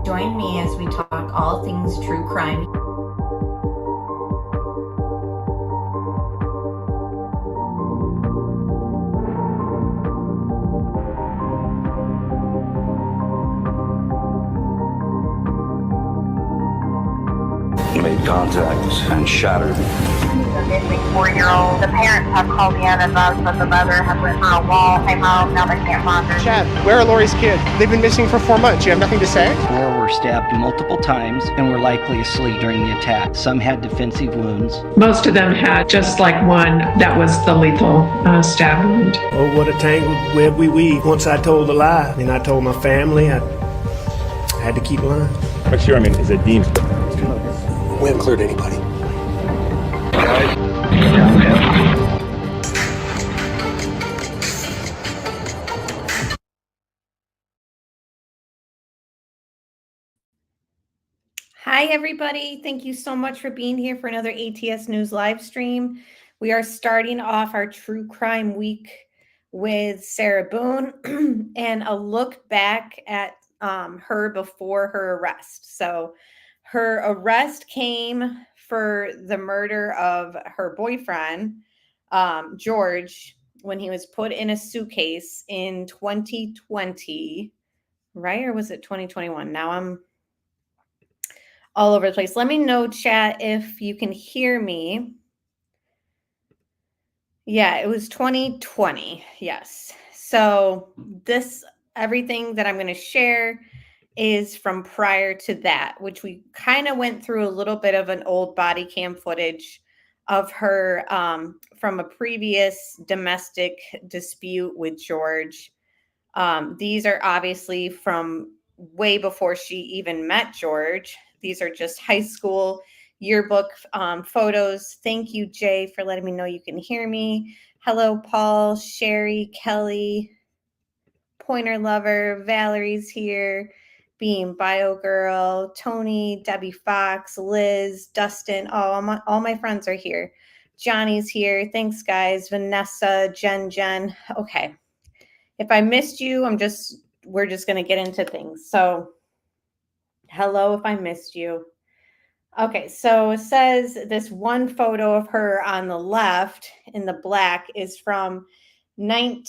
Join me as we talk all things true crime. Made contact and shattered. The missing 4-year-old. The parents have called in and the mother has went through a wall, came home, now they can't find her. Chad, where are Lori's kids? They've been missing for 4 months. You have nothing to say? 4 were stabbed multiple times and were likely asleep during the attack. Some had defensive wounds. Most of them had just like one that was the lethal stab wound. Oh, what a tangled web we weave. Once I told the lie, and I told my family, I had to keep lying. But sure, I mean, is it deemed? We haven't cleared anybody. Hi, everybody. Thank you so much for being here for another ATS News live stream. We are starting off our true crime week with Sarah Boone and a look back at her before her arrest. So her arrest came for the murder of her boyfriend, George, when he was put in a suitcase in 2020, right? Or was it 2021? Now I'm all over the place. Let me know, chat, if you can hear me. Yeah, it was 2020. Yes. So everything that I'm going to share is from prior to that, which we kind of went through a little bit of an old body cam footage of her from a previous domestic dispute with George. These are obviously from way before she even met George. These are just high school yearbook photos. Thank you, Jay, for letting me know you can hear me. Hello, Paul, Sherry, Kelly, Pointer Lover, Valerie's here, Being Bio Girl, Tony, Debbie Fox, Liz, Dustin. Oh, all my friends are here. Johnny's here. Thanks, guys. Vanessa, Jen. Okay. If I missed you, we're just going to get into things. So, hello if I missed you. Okay, so it says this one photo of her on the left in the black is from I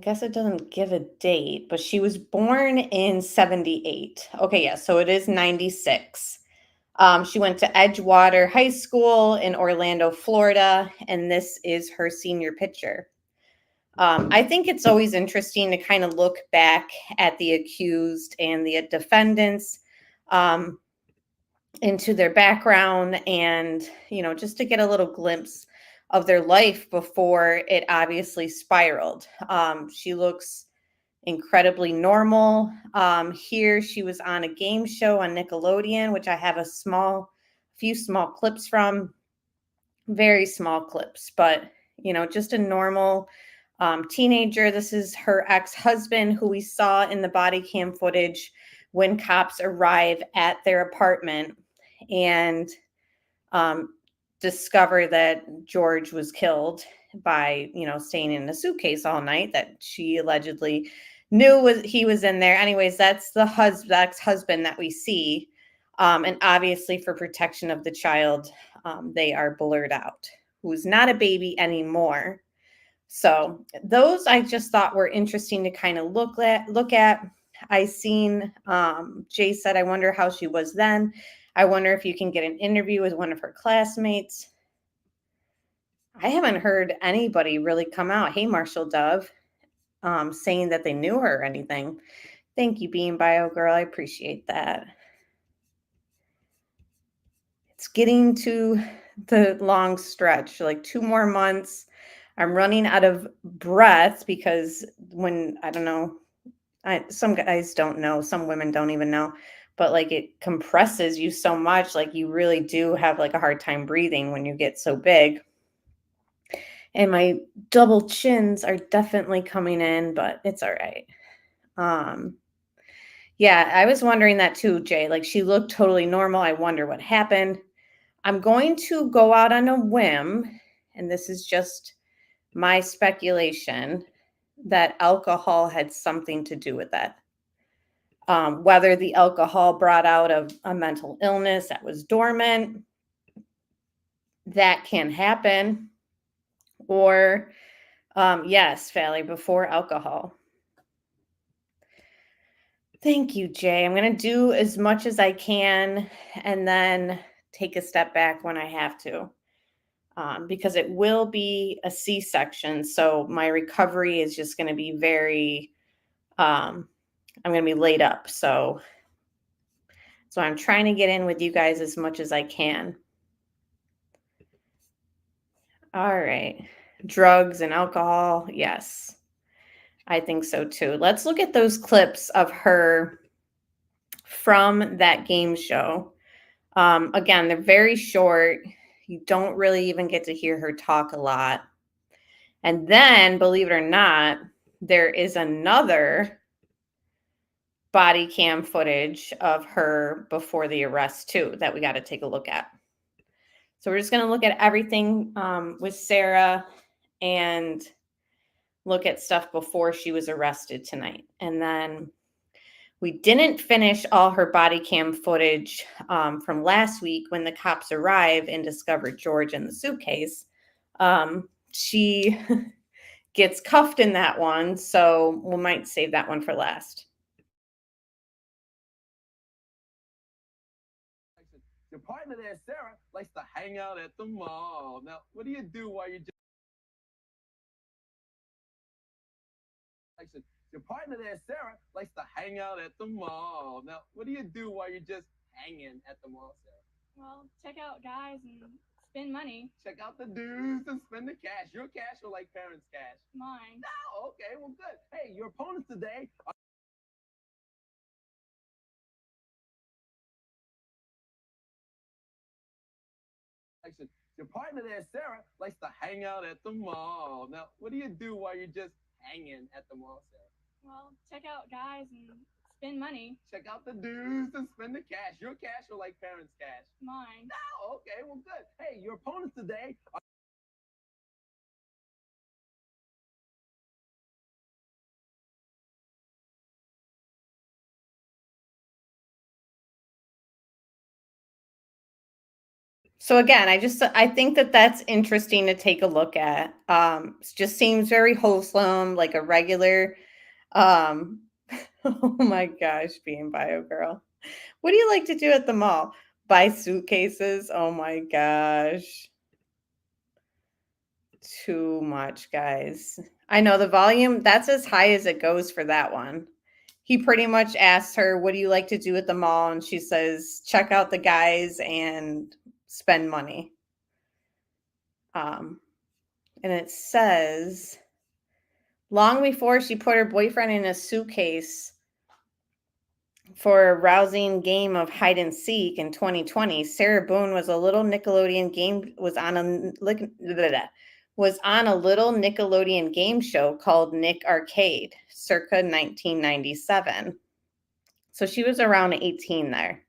guess it doesn't give a date, but she was born in 78. Okay, yeah, so it is 96. She went to Edgewater High School in Orlando, Florida, and this is her senior picture. I think it's always interesting to kind of look back at the accused and the defendants into their background and, just to get a little glimpse of their life before it obviously spiraled. She looks incredibly normal. Here she was on a game show on Nickelodeon, which I have a few small clips from, very small clips, but, just a normal teenager. This is her ex-husband who we saw in the body cam footage when cops arrive at their apartment and discover that George was killed by, staying in a suitcase all night that she allegedly knew he was in there. Anyways, that's the ex-husband that we see. And obviously for protection of the child, they are blurred out, who's not a baby anymore. So those I just thought were interesting to kind of look at. I seen Jay said, I wonder how she was then. I wonder if you can get an interview with one of her classmates. I haven't heard anybody really come out. Hey, Marshall Dove, saying that they knew her or anything. Thank you, Being Bio Girl. I appreciate that. It's getting to the long stretch, like 2 more months. I'm running out of breath because some guys don't know, some women don't even know, but like it compresses you so much, like you really do have like a hard time breathing when you get so big. And my double chins are definitely coming in, but it's all right. Yeah, I was wondering that too, Jay. Like she looked totally normal. I wonder what happened. I'm going to go out on a whim, and this is just my speculation. that alcohol had something to do with that. Whether the alcohol brought out a mental illness that was dormant, that can happen. Or, yes, Fally, before alcohol. Thank you, Jay. I'm going to do as much as I can and then take a step back when I have to, because it will be a C-section. So my recovery is just going to be very, I'm going to be laid up. So I'm trying to get in with you guys as much as I can. All right. Drugs and alcohol. Yes, I think so too. Let's look at those clips of her from that game show. Again, they're very short. You don't really even get to hear her talk a lot. And then, believe it or not, there is another body cam footage of her before the arrest too that we got to take a look at. So we're just going to look at everything with Sarah and look at stuff before she was arrested tonight. And then we didn't finish all her body cam footage from last week when the cops arrived and discovered George in the suitcase. She gets cuffed in that one, so we might save that one for last. Your partner there, Sarah, likes to hang out at the mall. Now, what do you do while you're just... Your partner there, Sarah, likes to hang out at the mall. Now, what do you do while you're just hanging at the mall, Sarah? Well, check out guys and spend money. Check out the dudes and spend the cash. Your cash or like parents' cash? Mine. No, okay, well, good. Hey, your opponents today are... Your partner there, Sarah, likes to hang out at the mall. Now, what do you do while you're just hanging at the mall, Sarah? Well, check out guys and spend money. Check out the dudes and spend the cash. Your cash or like parents' cash? Mine. No, okay, well, good. Hey, your opponents today are... So again, I think that that's interesting to take a look at. It just seems very wholesome, like a regular, oh my gosh, being bio girl. What do you like to do at the mall? Buy suitcases? Oh my gosh. Too much, guys. I know the volume, that's as high as it goes for that one. He pretty much asks her, what do you like to do at the mall? And she says, check out the guys and spend money. And it says, long before she put her boyfriend in a suitcase for a rousing game of hide and seek in 2020, Sarah Boone was on a little Nickelodeon game show called Nick Arcade, circa 1997. So she was around 18 there.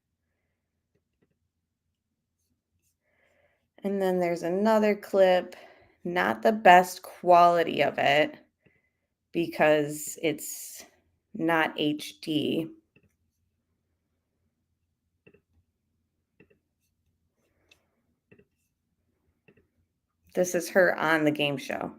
And then there's another clip, not the best quality of it because it's not HD. This is her on the game show.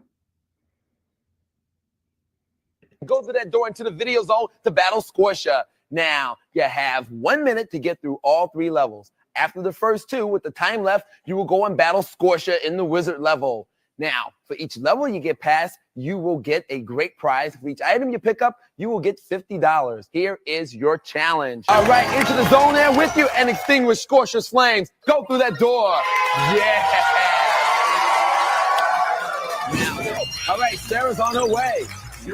Go through that door into the video zone to battle Squisha. Now, you have 1 minute to get through all 3 levels. After the first 2, with the time left, you will go and battle Squisha in the wizard level. Now, for each level you get past, you will get a great prize. For each item you pick up, you will get $50. Here is your challenge. All right, into the zone there with you and extinguish Squisha's flames. Go through that door. Yeah. All right, Sarah's on her way.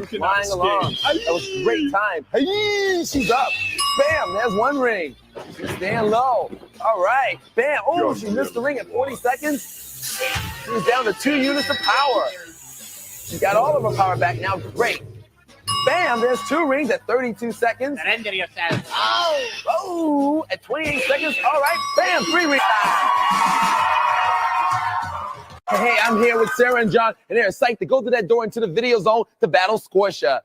Flying along. That was a great time. Hey, she's up. Bam, there's 1 ring. She's staying low. All right, bam. Oh, she missed the ring at 40 seconds. She's down to 2 units of power. She got all of her power back now. Great. Bam, there's 2 rings at 32 seconds. Oh, at 28 seconds. All right, bam, 3 rings. Hey, I'm here with Sarah and John, and they're psyched to go through that door into the video zone to battle Scotia.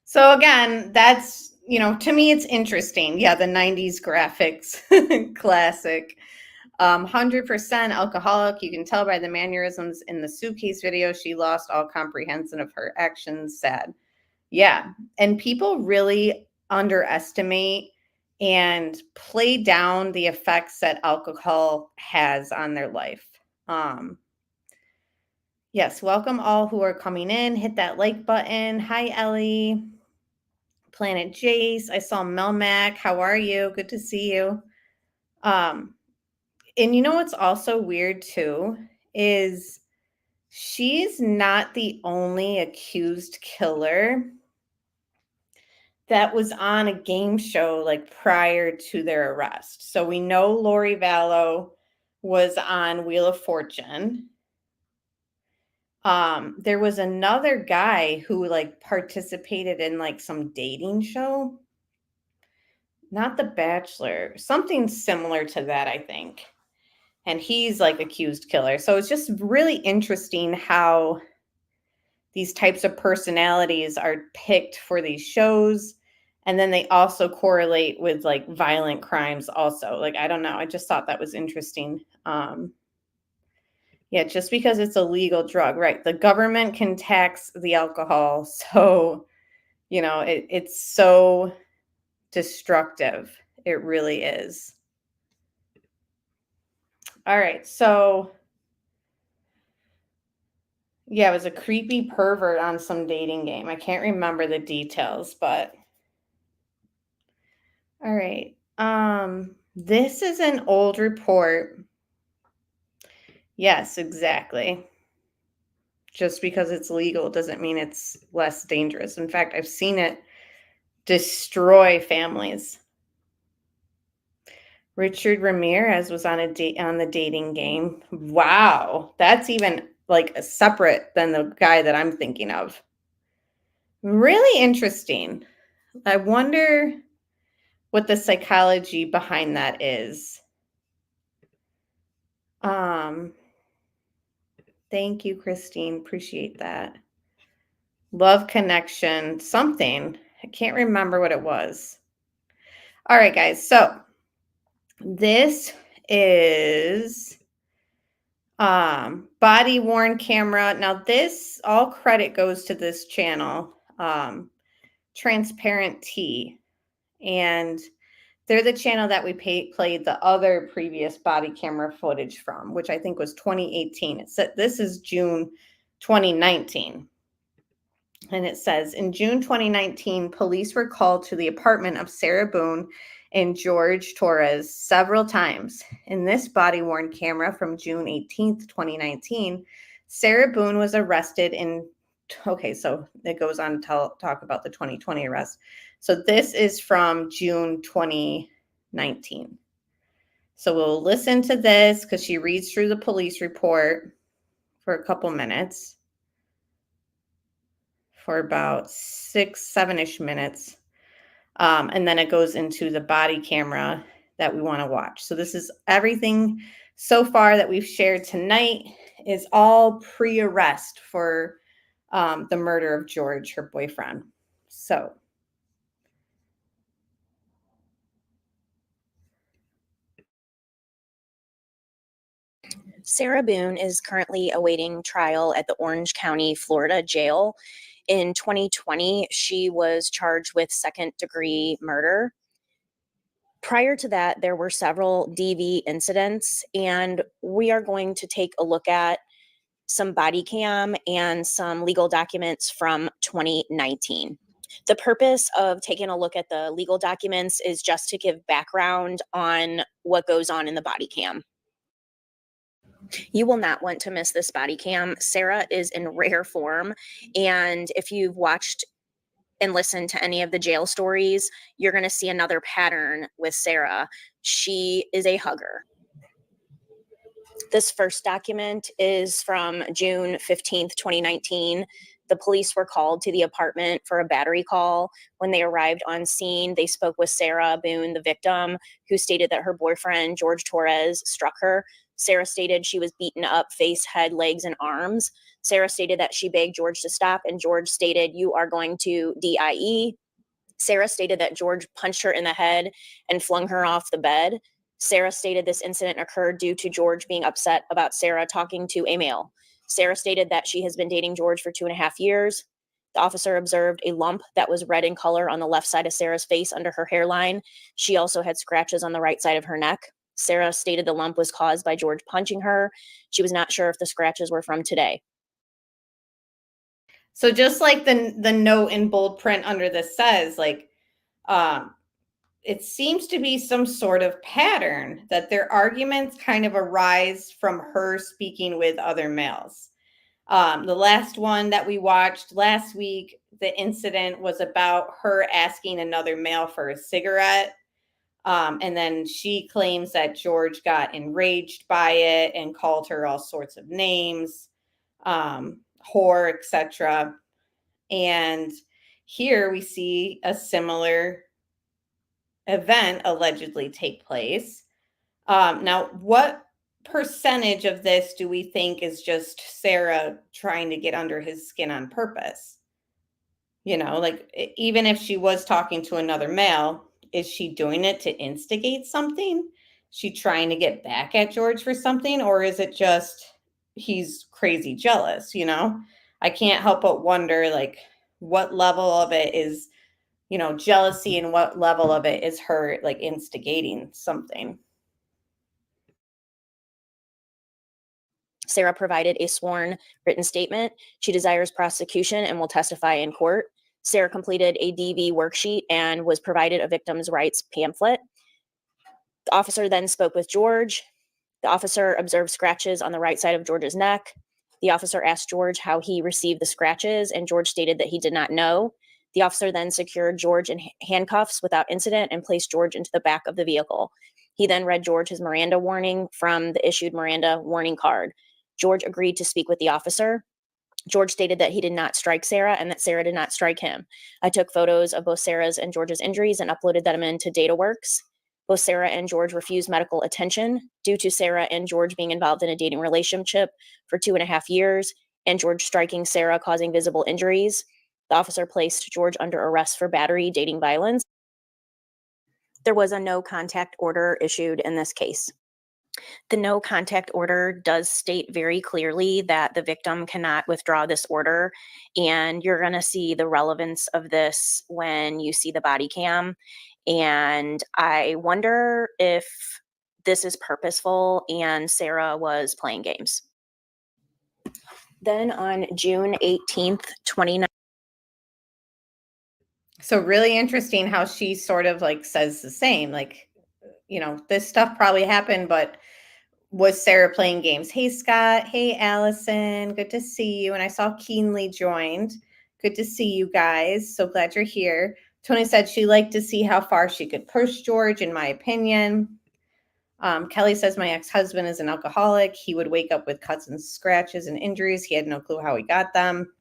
So again, that's, to me, it's interesting. Yeah, the 90s graphics, classic. 100% alcoholic. You can tell by the mannerisms in the suitcase video. She lost all comprehension of her actions. Sad. Yeah. And people really underestimate and play down the effects that alcohol has on their life. Yes. Welcome all who are coming in. Hit that like button. Hi, Ellie. Planet Jace. I saw Melmac. How are you? Good to see you. And you know what's also weird too is she's not the only accused killer that was on a game show like prior to their arrest. So we know Lori Vallow was on Wheel of Fortune. There was another guy who like participated in like some dating show. Not The Bachelor, something similar to that, I think. And he's like accused killer. So it's just really interesting how these types of personalities are picked for these shows. And then they also correlate with like violent crimes also. Like, I don't know. I just thought that was interesting. Yeah, just because it's a legal drug, right? The government can tax the alcohol. So, it's so destructive. It really is. All right. So, yeah, it was a creepy pervert on some dating game. I can't remember the details, but all right. This is an old report. Yes, exactly. Just because it's legal doesn't mean it's less dangerous. In fact, I've seen it destroy families. Richard Ramirez was on on the dating game. Wow, that's even like separate than the guy that I'm thinking of. Really interesting. I wonder what the psychology behind that is. Thank you, Christine. Appreciate that. Love connection, something. I can't remember what it was. All right, guys. So this is body worn camera. Now this, all credit goes to this channel, Transparent Tea. And they're the channel that we played the other previous body camera footage from, which I think was 2018. It said this is June 2019. And it says, in June 2019, police were called to the apartment of Sarah Boone and George Torres several times. In this body-worn camera from June 18th, 2019, Sarah Boone was arrested in, okay, so it goes on to talk about the 2020 arrest. So this is from June 2019. So we'll listen to this because she reads through the police report for a couple minutes. For about 6-7-ish minutes. And then it goes into the body camera that we want to watch. So this is everything so far that we've shared tonight is all pre-arrest for the murder of George, her boyfriend. So. Sarah Boone is currently awaiting trial at the Orange County, Florida jail. In 2020, she was charged with second-degree murder. Prior to that, there were several DV incidents, and we are going to take a look at some body cam and some legal documents from 2019. The purpose of taking a look at the legal documents is just to give background on what goes on in the body cam. You will not want to miss this body cam. Sarah is in rare form, and if you've watched and listened to any of the jail stories, you're going to see another pattern with Sarah. She is a hugger. This first document is from June 15th, 2019. The police were called to the apartment for a battery call. When they arrived on scene, they spoke with Sarah Boone, the victim, who stated that her boyfriend, George Torres, struck her. Sarah stated she was beaten up, face, head, legs, and arms. Sarah stated that she begged George to stop, and George stated, "You are going to DIE." Sarah stated that George punched her in the head and flung her off the bed. Sarah stated this incident occurred due to George being upset about Sarah talking to a male. Sarah stated that she has been dating George for 2.5 years. The officer observed a lump that was red in color on the left side of Sarah's face under her hairline. She also had scratches on the right side of her neck. Sarah stated the lump was caused by George punching her. She was not sure if the scratches were from today. So just like the note in bold print under this says, like, it seems to be some sort of pattern that their arguments kind of arise from her speaking with other males. The last one that we watched last week, the incident was about her asking another male for a cigarette. And then she claims that George got enraged by it and called her all sorts of names, whore, etc. And here we see a similar event allegedly take place. Now, what percentage of this do we think is just Sarah trying to get under his skin on purpose? You know, like even if she was talking to another male, is she doing it to instigate something? She trying to get back at George for something? Or is it just he's crazy jealous, you know? I can't help but wonder, like, what level of it is, you know, jealousy and what level of it is her, like, instigating something. Sarah provided a sworn written statement. She desires prosecution and will testify in court. Sarah completed a DV worksheet and was provided a victim's rights pamphlet. The officer then spoke with George. The officer observed scratches on the right side of George's neck. The officer asked George how he received the scratches, and George stated that he did not know. The officer then secured George in handcuffs without incident and placed George into the back of the vehicle. He then read George his Miranda warning from the issued Miranda warning card. George agreed to speak with the officer. George stated that he did not strike Sarah and that Sarah did not strike him. I took photos of both Sarah's and George's injuries and uploaded them into DataWorks. Both Sarah and George refused medical attention due to Sarah and George being involved in a dating relationship for 2.5 years and George striking Sarah, causing visible injuries. The officer placed George under arrest for battery, dating violence. There was a no contact order issued in this case. The no contact order does state very clearly that the victim cannot withdraw this order, and you're going to see the relevance of this when you see the body cam. And I wonder if this is purposeful and Sarah was playing games. Then on June 18th, 2019. So really interesting how she sort of like says the same, like, you know, this stuff probably happened, but was Sarah playing games? Hey, Scott. Hey, Allison. Good to see you. And I saw Keenly joined. Good to see you guys. So glad you're here. Tony said she liked to see how far she could push George, in my opinion. Kelly says my ex-husband is an alcoholic. He would wake up with cuts and scratches and injuries. He had no clue how he got them.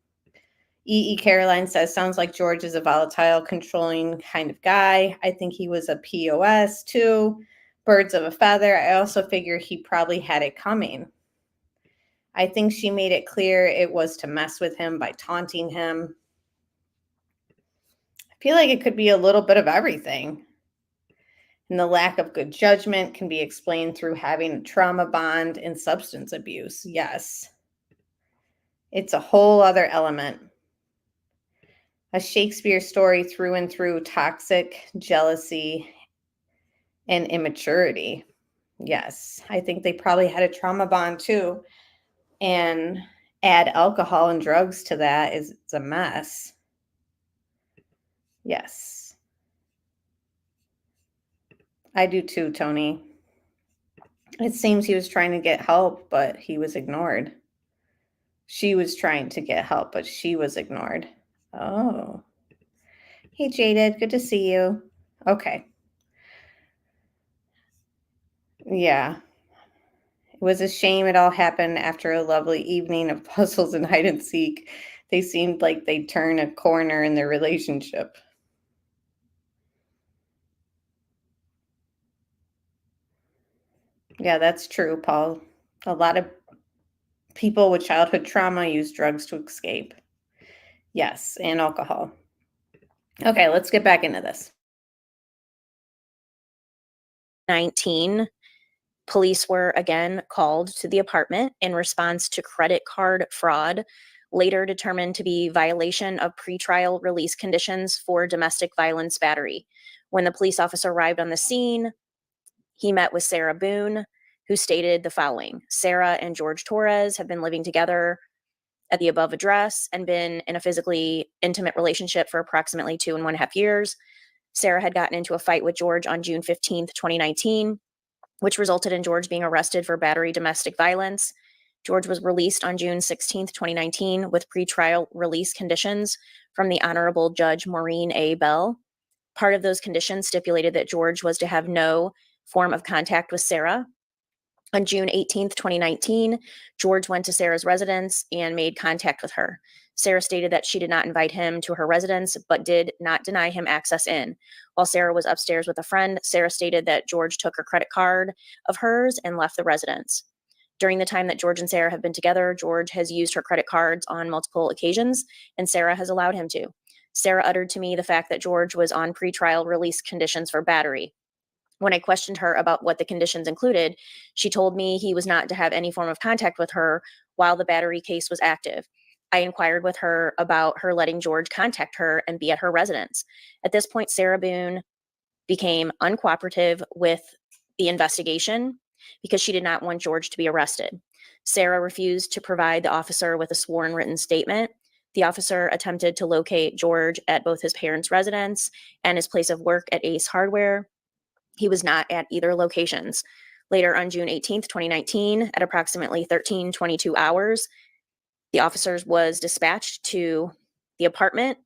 Caroline says, sounds like George is a volatile, controlling kind of guy. I think he was a POS too. Birds of a feather. I also figure he probably had it coming. I think she made it clear it was to mess with him by taunting him. I feel like it could be a little bit of everything. And the lack of good judgment can be explained through having a trauma bond and substance abuse. Yes. It's a whole other element. A Shakespeare story through and through, toxic jealousy and immaturity. Yes, I think they probably had a trauma bond too. And add alcohol and drugs to that is it's a mess. Yes. I do too, Tony. It seems he was trying to get help, but he was ignored. She was trying to get help, but she was ignored. Oh. Hey, Jaded. Good to see you. Okay. Yeah. It was a shame it all happened after a lovely evening of puzzles and hide and seek. They seemed like they'd turn a corner in their relationship. Yeah, that's true, Paul. A lot of people with childhood trauma use drugs to escape. Yes, and alcohol. Okay, let's get back into this. 19, police were again called to the apartment in response to credit card fraud, later determined to be violation of pretrial release conditions for domestic violence battery. When the police officer arrived on the scene, he met with Sarah Boone, who stated the following: Sarah and George Torres have been living together at the above address and been in a physically intimate relationship for approximately 2.5 years. Sarah had gotten into a fight with George on June 15th, 2019, which resulted in George being arrested for battery domestic violence. George was released on June 16th, 2019, with pretrial release conditions from the Honorable Judge Maureen A. Bell. Part of those conditions stipulated that George was to have no form of contact with Sarah. On June 18th, 2019, George went to Sarah's residence and made contact with her. Sarah stated that she did not invite him to her residence, but did not deny him access in. While Sarah was upstairs with a friend, Sarah stated that George took her credit card of hers and left the residence. During the time that George and Sarah have been together, George has used her credit cards on multiple occasions, and Sarah has allowed him to. Sarah uttered to me the fact that George was on pretrial release conditions for battery. When I questioned her about what the conditions included, she told me he was not to have any form of contact with her while the battery case was active. I inquired with her about her letting George contact her and be at her residence. At this point, Sarah Boone became uncooperative with the investigation because she did not want George to be arrested. Sarah refused to provide the officer with a sworn written statement. The officer attempted to locate George at both his parents' residence and his place of work at Ace Hardware. He was not at either locations. Later on June 18th, 2019, at approximately 13:22 hours, the officers was dispatched to the apartment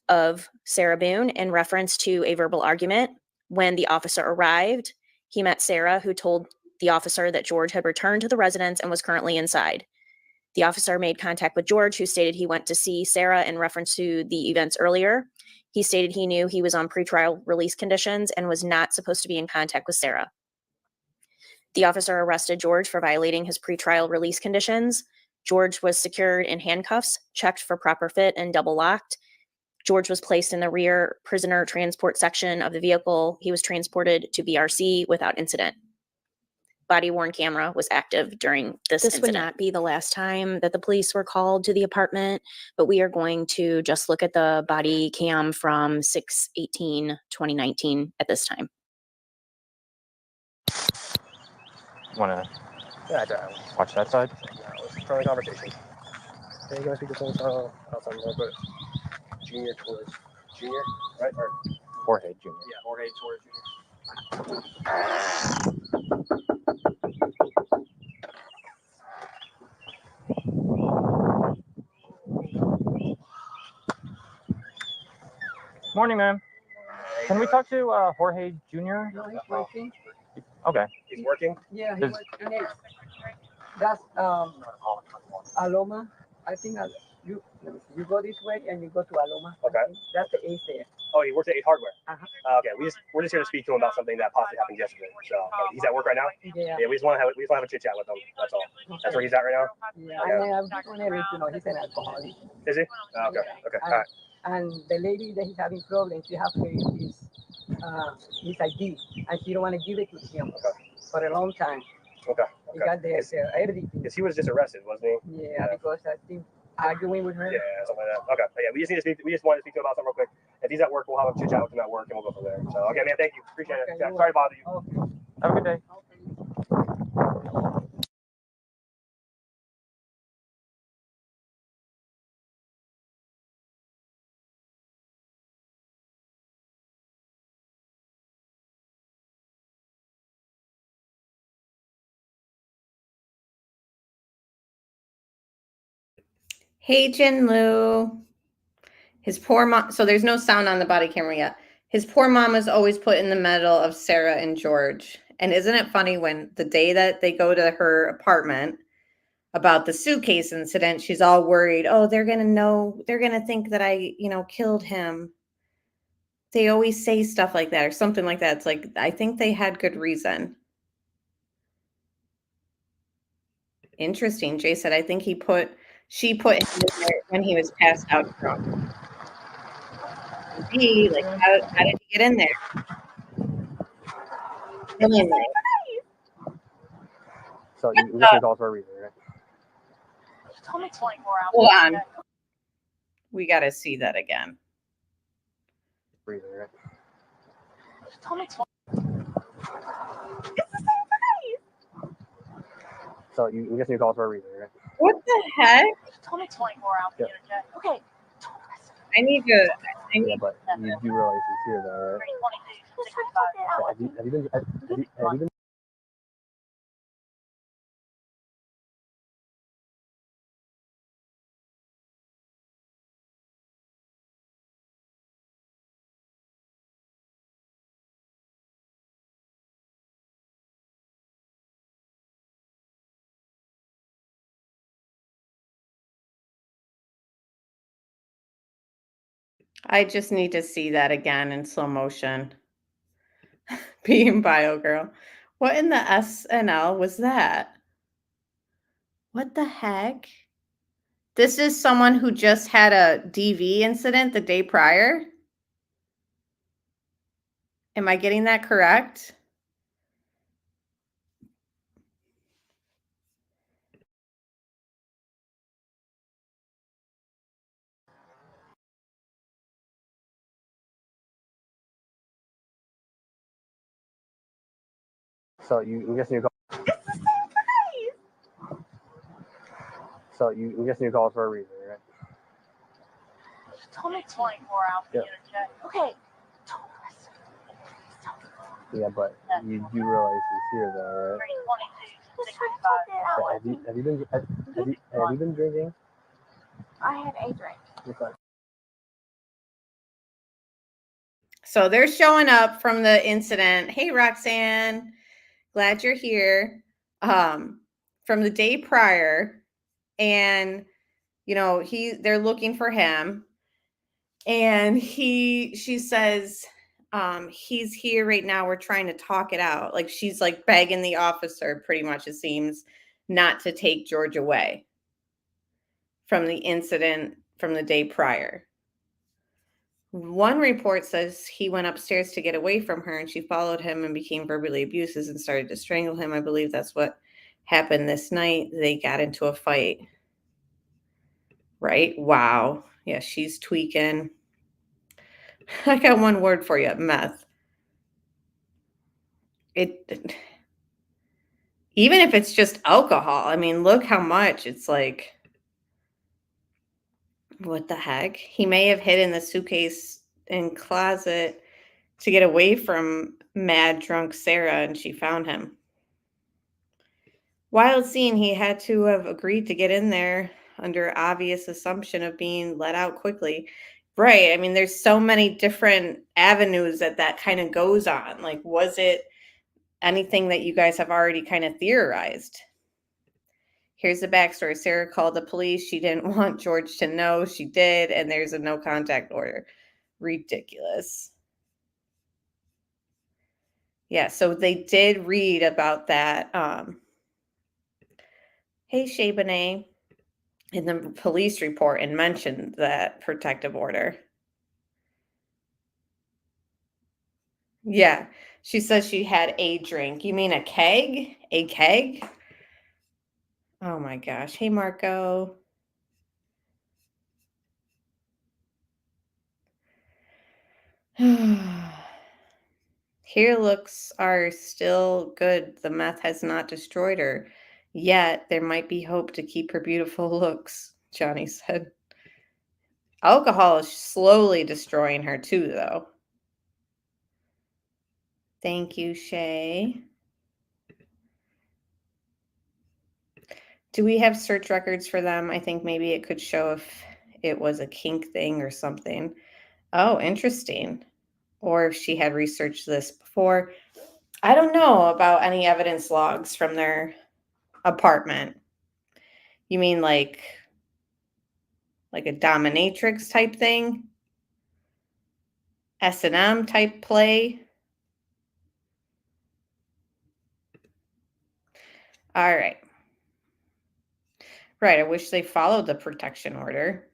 of Sarah Boone in reference to a verbal argument. When the officer arrived, he met Sarah, who told the officer that George had returned to the residence and was currently inside. The officer made contact with George, who stated he went to see Sarah in reference to the events earlier. He stated he knew he was on pretrial release conditions and was not supposed to be in contact with Sarah. The officer arrested George for violating his pretrial release conditions. George was secured in handcuffs, checked for proper fit, and double locked. George was placed in the rear prisoner transport section of the vehicle. He was transported to BRC without incident. Body-worn camera was active during this incident. Would not be the last time that the police were called to the apartment, but we are going to just look at the body cam from 6/18/2019 at this time. Wanna watch that side? Yeah, let's try the conversation. Hey, you guys speak to someone outside a little bit. Junior Torres. Junior, right? Or Jorge Junior. Yeah, Jorge Torres Junior. Morning, ma'am. Can we talk to Jorge Jr.? No, he's working. Okay. He's working? Yeah, he's working. That's Aloma. I think you go this way and you go to Aloma. Okay. That's the Ace there. Oh, he works at Ace Hardware. Uh-huh. Okay, we're just here to speak to him about something that possibly happened yesterday. So he's at work right now. Yeah. Yeah, we just want to have a chit chat with him. That's all. Okay. That's where he's at right now. Yeah. And I'm just want to let you know he's an alcoholic. Is he? Oh, okay. Yeah. Okay. All right. And the lady that he's having problems, she has his ID, and she don't want to give it to him for a long time. Okay. He got everything. Because he was just arrested, wasn't he? Yeah, because I think arguing with her. Yeah, something like that. Okay. But yeah, we just wanted to speak to him about something real quick. If he's at work, we'll have a chit chat with him at work, and we'll go from there. So okay, man. Thank you. Appreciate it. Yeah, sorry to bother you. Okay. Have a good day. Hey, Jin Lu. His poor mom. So there's no sound on the body camera yet. His poor mom is always put in the middle of Sarah and George. And isn't it funny when the day that they go to her apartment about the suitcase incident, she's all worried. Oh, they're going to know. They're going to think that I, killed him. They always say stuff like that or something like that. It's like, I think they had good reason. Interesting. Jay said, I think she put him in there when he was passed out drunk. B, like, how did he get in there? Willingly. So you get your calls for a reason, right? She told me 24 hours. Hold on. We got to see that again. Reason, right? She told me 24 So you get your calls for a reason, right? What the heck? She told me 24 hours. Yep. Okay. I need to. Yeah, but you do realize he's here, though, right? Have you been? I just need to see that again in slow motion. Being Bio Girl. What in the SNL was that? What the heck? This is someone who just had a DV incident the day prior? Am I getting that correct? So you get your calls. So you get your calls for a reason, right? She told me 24 hours. Yep. Okay. Yeah, but you do realize he's here, though, right? Have you been drinking? I had a drink. Okay. So they're showing up from the incident. Hey, Roxanne, glad you're here. From the day prior, and they're looking for him, and she says, he's here right now. We're trying to talk it out. Like she's like begging the officer, pretty much it seems, not to take George away from the incident from the day prior. One report says he went upstairs to get away from her and she followed him and became verbally abusive and started to strangle him. I believe that's what happened this night. They got into a fight. Right? Wow. Yeah, she's tweaking. I got one word for you, meth. Even if it's just alcohol, I mean, look how much. It's like, what the heck? He may have hid in the suitcase and closet to get away from mad drunk Sarah, and she found him. Wild scene, he had to have agreed to get in there under obvious assumption of being let out quickly. Right. I mean, there's so many different avenues that kind of goes on. Like, was it anything that you guys have already kind of theorized? Here's the backstory. Sarah called the police. She didn't want George to know. She did, and there's a no contact order. Ridiculous. Yeah, so they did read about that. Hey, Shabane, in the police report and mentioned that protective order. Yeah, she says she had a drink. You mean a keg? A keg? Oh my gosh. Hey, Marco. Here looks are still good. The meth has not destroyed her. Yet there might be hope to keep her beautiful looks, Johnny said. Alcohol is slowly destroying her too, though. Thank you, Shay. Do we have search records for them? I think maybe it could show if it was a kink thing or something. Oh, interesting. Or if she had researched this before. I don't know about any evidence logs from their apartment. You mean like a dominatrix type thing? S&M type play? All right. Right. I wish they followed the protection order.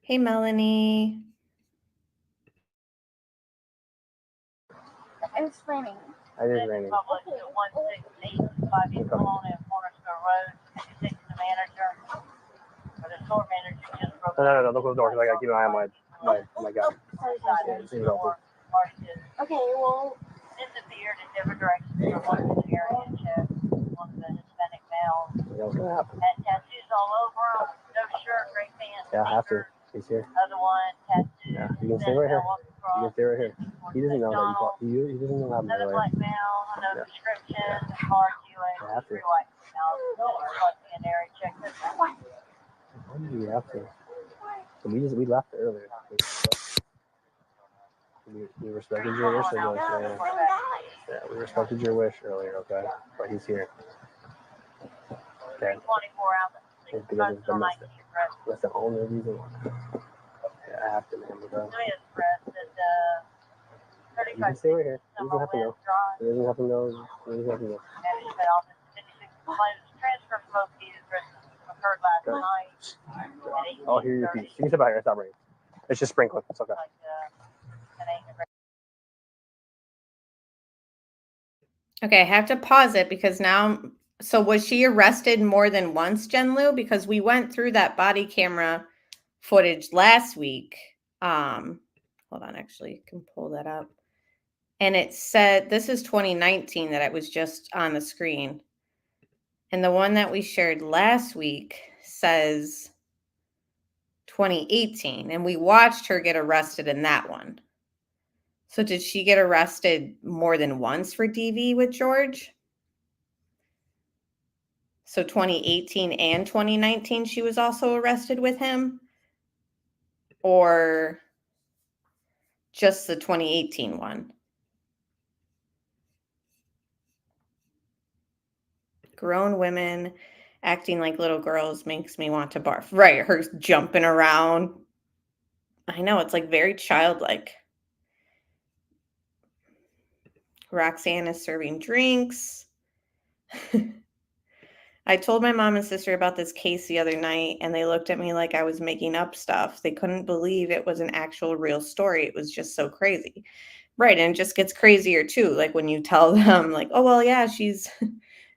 Hey, Melanie. It's raining. It is raining. Public to 168 East Malone and Forrestville Road. You take the manager, or the store manager just broke. No, don't close the door because I gotta keep an eye on my guy. Okay, well, disappeared in different directions from one of the area check, one of the Hispanic males. Yeah, what's gonna happen? Had tattoos all over him, no shirt, gray pants. Yeah, I have to. He's here. Other one, tattoos. Yeah, you can stay right here. You can stay right here. He doesn't know that he doesn't know how to Another do black it. male, no prescription, hard I have to. 3 white females. Collecting an area check. What? Why do we have to? So we left earlier. We respected your wish earlier. Yeah, we respected your wish earlier, okay? But he's here. Okay. 24 hours. That's the only reason why. Yeah, I have to, man. You can stay right here. He doesn't have to know. He doesn't have to know. He doesn't have to know. Oh, here your piece. You can sit by here. It's not raining. It's just sprinkling. It's okay. Okay, I have to pause it because now, so was she arrested more than once, Jen Lou? Because we went through that body camera footage last week. Hold on, actually, can pull that up. And it said, this is 2019 that it was just on the screen. And the one that we shared last week says 2018. And we watched her get arrested in that one. So did she get arrested more than once for DV with George? So 2018 and 2019, she was also arrested with him? Or just the 2018 one? Grown women acting like little girls makes me want to barf. Right, her jumping around. I know, it's like very childlike. Roxanne is serving drinks. I told my mom and sister about this case the other night, and they looked at me like I was making up stuff. They couldn't believe it was an actual real story. It was just so crazy. Right, and it just gets crazier too. Like when you tell them, like, oh, well, yeah, she's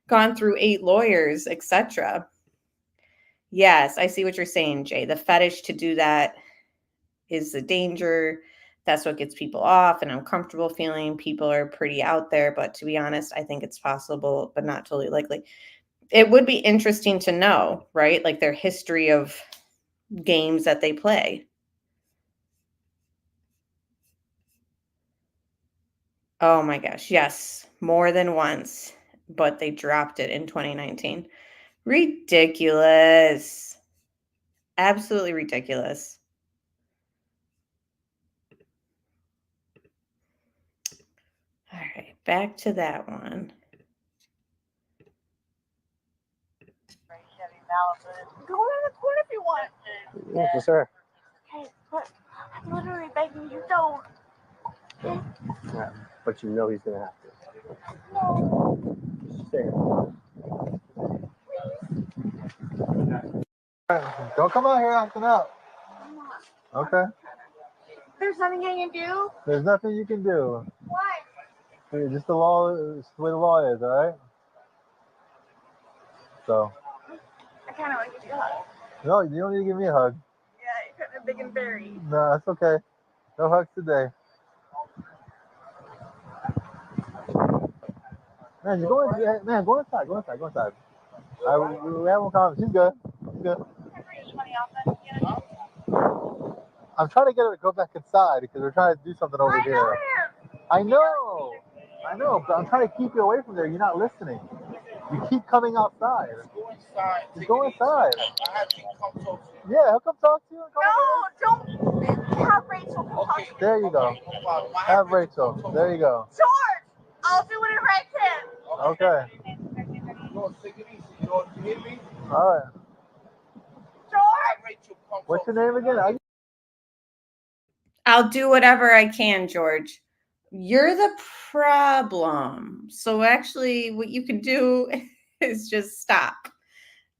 gone through 8 lawyers, etc. Yes, I see what you're saying, Jay. The fetish to do that is the danger. That's what gets people off, and uncomfortable feeling. People are pretty out there, but to be honest, I think it's possible, but not totally likely. It would be interesting to know, right? Like their history of games that they play. Oh my gosh, yes, more than once, but they dropped it in 2019. Ridiculous. Absolutely ridiculous. All right, back to that one. Go in the corner if you want. Yes, sir. Hey, but I'm literally begging you, don't. Yeah, but you know he's gonna have to. No. Just stay. Don't come out here acting out. Okay. There's nothing I can do. There's nothing you can do. Why? Just the law. It's the way the law is. All right. So. I kind of want to give you a hug. No, you don't need to give me a hug. Yeah, you're kind of big and berry. No, that's okay. No hugs today. Man, you're going. Man, go inside. Go inside. Go inside. We have one conversation. She's good. She's good. I'm trying to get her to go back inside because we're trying to do something over here. I know, but I'm trying to keep you away from there. You're not listening. You keep coming outside. Just go inside. Yeah, he'll come talk to you. No, don't. Have Rachel come talk to me. There you go. Have Rachel. There you go. George, I'll do whatever I can. Okay. All right. George. What's your name again? I'll do whatever I can, George. You're the problem. So actually what you can do is just stop.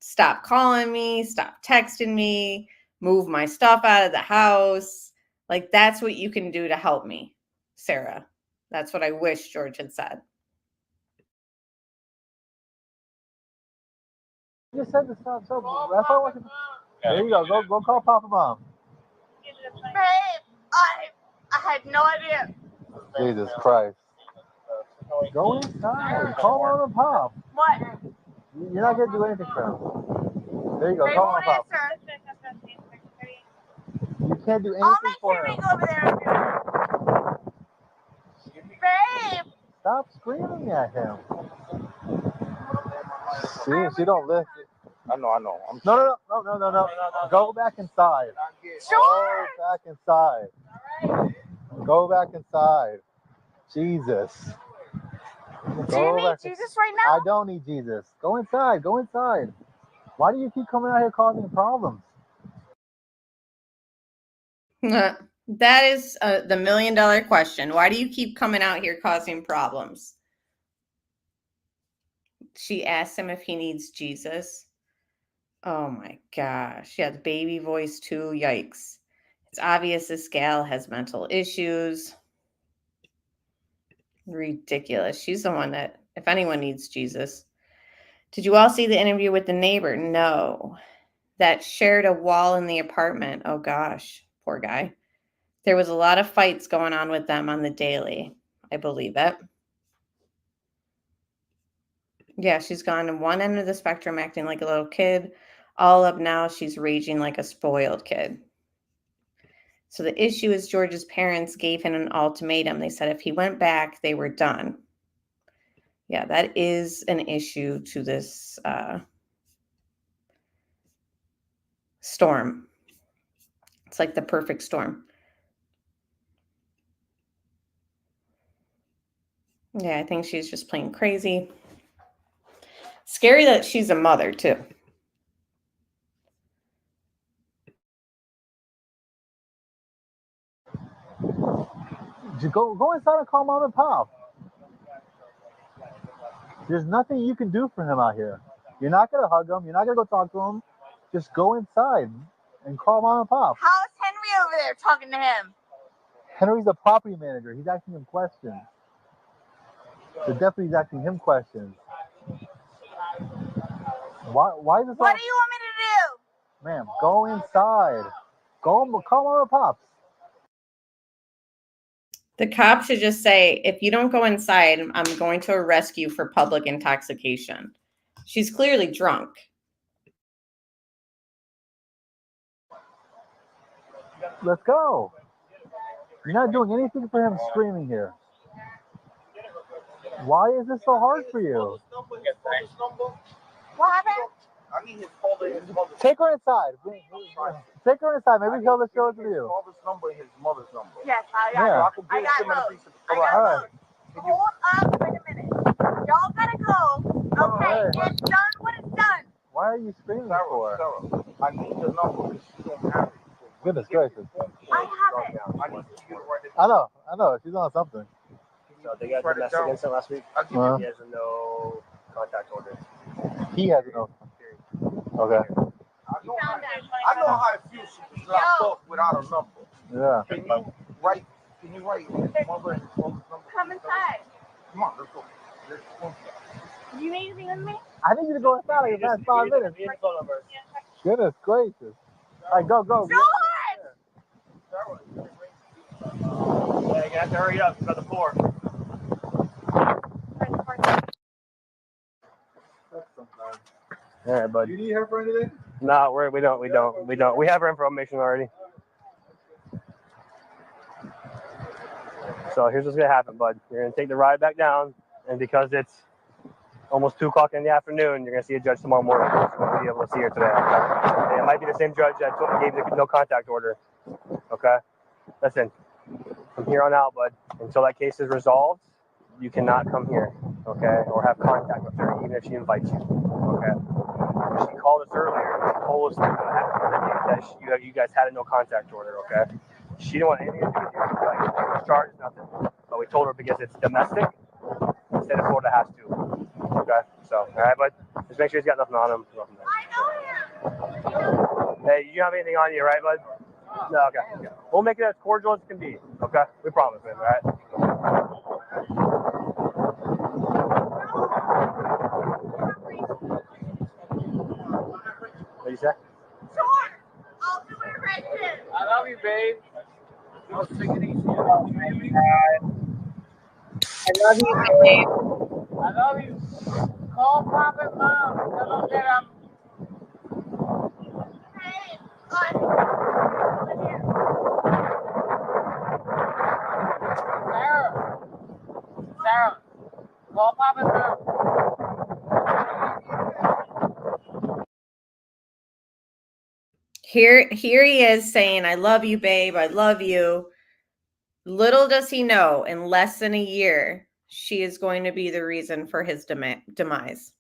stop calling me, stop texting me, move my stuff out of the house. Like, that's what you can do to help me, Sarah. That's what I wish George had said. You just said to stop. So that's all I want to. There you go. Go call Papa Mom. Babe, I had no idea. Jesus Christ. Go inside. Call Mom and Pop. What? You're not going to do anything for him. There you go. They Call Mom won't and Pop. answer. You can't do I'll anything make for sure they him. go over there. Babe. Stop screaming at him. See, she don't listen. I know. No. Go back inside. Sure. Go back inside. Go back inside. Jesus. Do you need Jesus right now? I don't need Jesus. Go inside. Go inside. Why do you keep coming out here causing problems? That is the $1 million question. Why do you keep coming out here causing problems? She asked him if he needs Jesus. Oh my gosh. Yeah, the baby voice too. Yikes. It's obvious this gal has mental issues. Ridiculous. She's the one that, if anyone needs Jesus. Did you all see the interview with the neighbor? No. That shared a wall in the apartment. Oh gosh, poor guy. There was a lot of fights going on with them on the daily. I believe it. Yeah, she's gone to one end of the spectrum acting like a little kid. All up now, she's raging like a spoiled kid. So the issue is George's parents gave him an ultimatum. They said if he went back, they were done. Yeah, that is an issue to this storm. It's like the perfect storm. Yeah, I think she's just plain crazy. Scary that she's a mother, too. Just go inside and call Mom and Pop. There's nothing you can do for him out here. You're not going to hug him. You're not going to go talk to him. Just go inside and call Mom and Pop. How's Henry over there talking to him? Henry's a property manager. He's asking him questions. The deputy's asking him questions. Why is this? What do you want me to do? Ma'am, go inside. Call Mom and Pops. The cop should just say, if you don't go inside, I'm going to arrest you for public intoxication. She's clearly drunk. Let's go. You're not doing anything for him screaming here. Why is this so hard for you? What happened? Take her inside. Take her inside. Maybe he'll just show it to you. His mother's number. Yes, I got Yeah. both. I got both. Hold up a minute. Y'all gotta go. Okay, it's done when it's done. Why are you screaming for? Sarah, I need the number because she don't have it. Goodness gracious. I have it. I need you to write it. I know. She's on something. So they got domestic against him last week. He has a no contact order. He has no. Okay. I know how it feels to be locked up without a number. Yeah. Can you write his mother and his father's number? Come inside. Come on, let's go. Let's go. Do you need anything with me? I need you to go inside like the past 5 minutes. Goodness gracious. All right, go. George! Yeah, you have to hurry up. It's about the 4. All right, bud. You need her for anything? No, we don't. We have her information already. So here's what's gonna happen, bud. You're gonna take the ride back down, and because it's almost 2 o'clock in the afternoon, you're gonna see a judge tomorrow morning. So you won't be able to see her today. And it might be the same judge that gave you the no contact order. Okay. Listen, from here on out, bud, until that case is resolved, you cannot come here, okay, or have contact with her, even if she invites you. Okay. She called us earlier and told us that you guys had a no contact order. Okay. She didn't want anything to do with you. Like, charge, nothing. But we told her because it's domestic, the state of Florida has to. Okay. So, all right, but just make sure he's got nothing on him. I know Hey, you have anything on you, right, bud? No, okay. We'll make it as cordial as it can be. Okay, we promise, man. All right. What do you say? I love you, babe. Just take it easy. I love you, babe. I love you. Call Pop and Mom. Tell them that I'm. Sarah, call Pop and Mom. Here he is saying, I love you, babe. I love you. Little does he know, in less than a year, she is going to be the reason for his demise.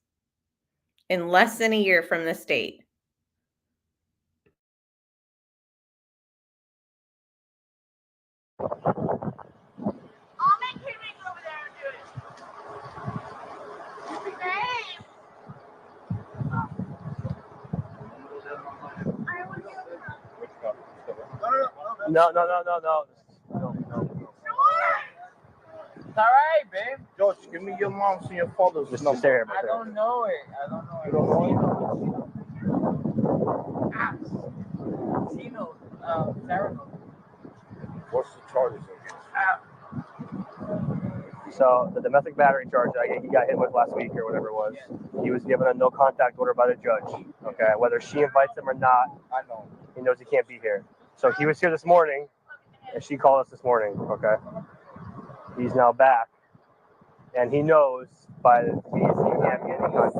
In less than a year from this date. No. It's all right, babe. George, give me your mom's and your father's Just number. stay here, I don't know it. You don't know She knows. Sarah knows. What's the charges against? So the domestic battery charge that he got hit with last week or whatever it was, he was given a no contact order by the judge. Okay, whether she invites him or not, I know. he knows he can't be here. So he was here this morning, and she called us this morning. Okay, he's now back, and he knows by the he can't be any contact.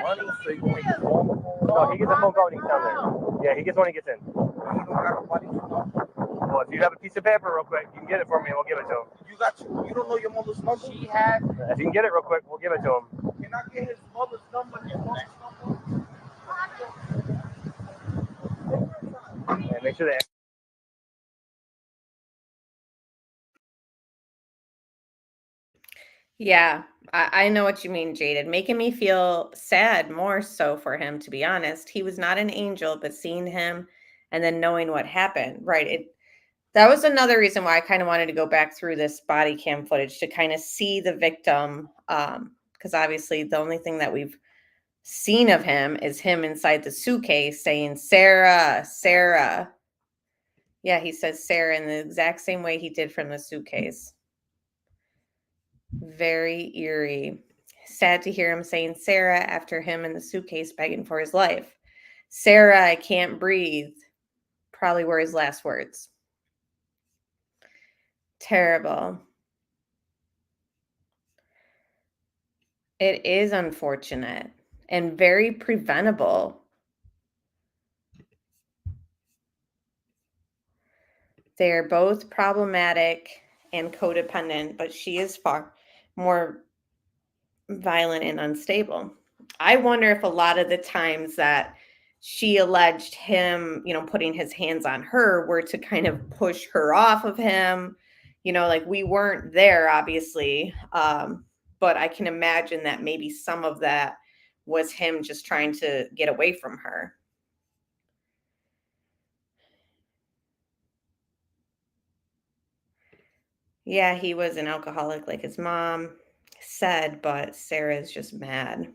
Money, so you can make a phone call. No, he gets a phone call when he gets down there. Yeah, he gets when he gets in. You don't got nobody's number. Well, if you have a piece of paper real quick, you can get it for me and we'll give it to him. You don't know your mother's number? She had. If you can get it real quick, we'll give it to him. Can I get his mother's number and his mom's number? And make sure they. Yeah, I know what you mean, Jaded. Making me feel sad more so for him, to be honest. He was not an angel, but seeing him and then knowing what happened, right? That was another reason why I kind of wanted to go back through this body cam footage to kind of see the victim. Because obviously the only thing that we've seen of him is him inside the suitcase saying, Sarah, Sarah. Yeah, he says Sarah in the exact same way he did from the suitcase. Very eerie. Sad to hear him saying Sarah after him in the suitcase begging for his life. Sarah, I can't breathe. Probably were his last words. Terrible. It is unfortunate and very preventable. They're both problematic and codependent, but she is far more violent and unstable. I wonder if a lot of the times that she alleged him, putting his hands on her were to kind of push her off of him. Like we weren't there, obviously. But I can imagine that maybe some of that was him just trying to get away from her. Yeah, he was an alcoholic like his mom said, but Sarah's just mad.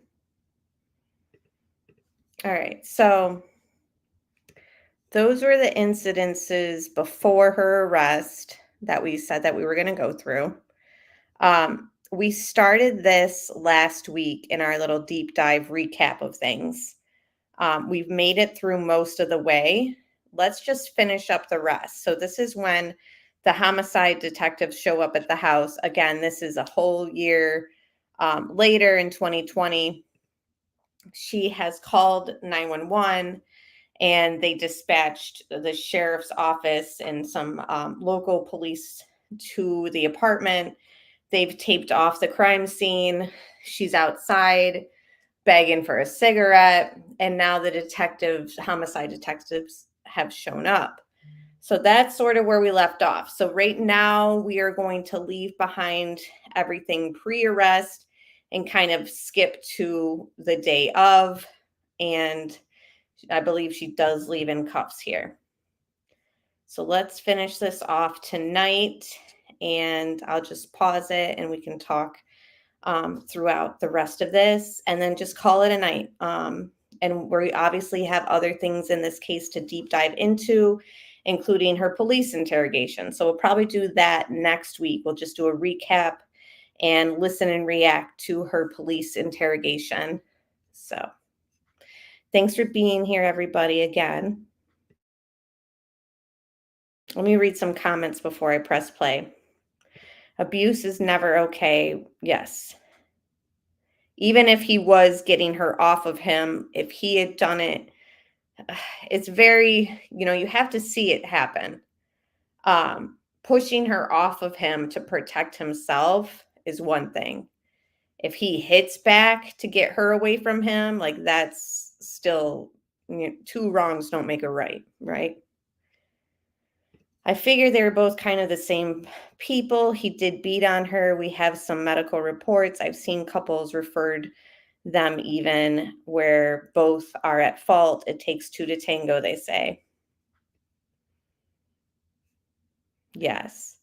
All right, so those were the incidences before her arrest that we said that we were going to go through. We started this last week in our little deep dive recap of things. We've made it through most of the way. Let's just finish up the rest. So this is when the homicide detectives show up at the house. Again, this is a whole year later in 2020. She has called 911 and they dispatched the sheriff's office and some local police to the apartment. They've taped off the crime scene. She's outside begging for a cigarette. And now the homicide detectives have shown up. So that's sort of where we left off. So right now we are going to leave behind everything pre-arrest and kind of skip to the day of and I believe she does leave in cuffs here. So let's finish this off tonight, and I'll just pause it and we can talk throughout the rest of this, and then just call it a night. And we obviously have other things in this case to deep dive into, including her police interrogation. So we'll probably do that next week. We'll just do a recap and listen and react to her police interrogation. So thanks for being here, everybody, again. Let me read some comments before I press play. Abuse is never okay. Yes. Even if he was getting her off of him, if he had done it, it's very, you have to see it happen. Pushing her off of him to protect himself is one thing. If he hits back to get her away from him, like that's still, two wrongs don't make a right, right? I figure they were both kind of the same people. He did beat on her. We have some medical reports. I've seen couples referred them even where both are at fault. It takes two to tango, they say. Yes.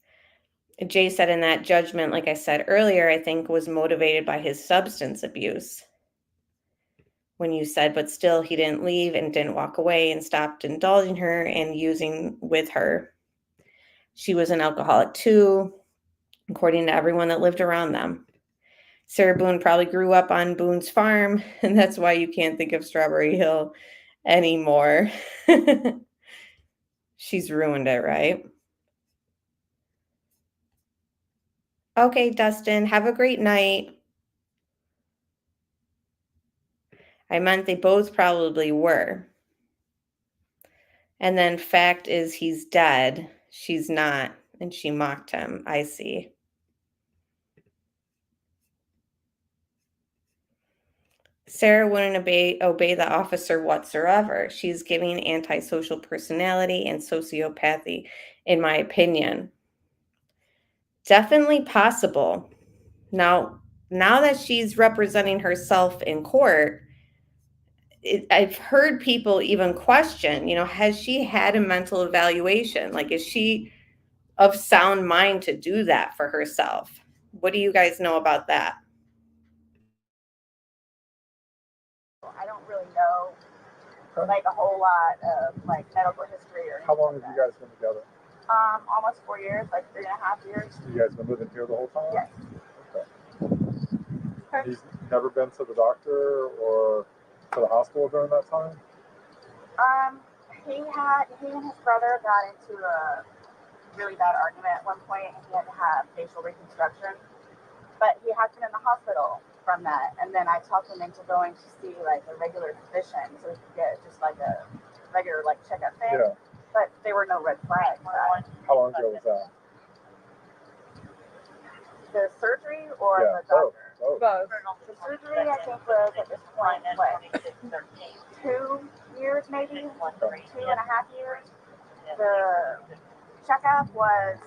Jay said in that judgment, like I said earlier, I think was motivated by his substance abuse. When you said, but still he didn't leave and didn't walk away and stopped indulging her and using with her. She was an alcoholic too, according to everyone that lived around them. Sarah Boone probably grew up on Boone's farm, and that's why you can't think of Strawberry Hill anymore. She's ruined it, right? Okay, Dustin, have a great night. I meant they both probably were. And then fact is he's dead. She's not, and she mocked him. I see. Sarah wouldn't obey the officer whatsoever. She's giving antisocial personality and sociopathy, in my opinion. Definitely possible. Now that she's representing herself in court, I've heard people even question, has she had a mental evaluation? Like, is she of sound mind to do that for herself? What do you guys know about that? I don't really know like a whole lot of like medical history or anything. How long have you guys been together? Almost 4 years, like 3.5 years. You guys been living here the whole time? Yes. Okay. He's never been to the doctor or to the hospital during that time? He and his brother got into a really bad argument at one point, and he had to have facial reconstruction. But he had been in the hospital from that, and then I talked him into going to see like a regular physician so he could get just like a regular like checkup thing. Yeah. But there were no red flags. How long ago was that? The surgery or the doctor? Both. The surgery I think was at this point what, 2 years maybe, 2.5 years. The checkup was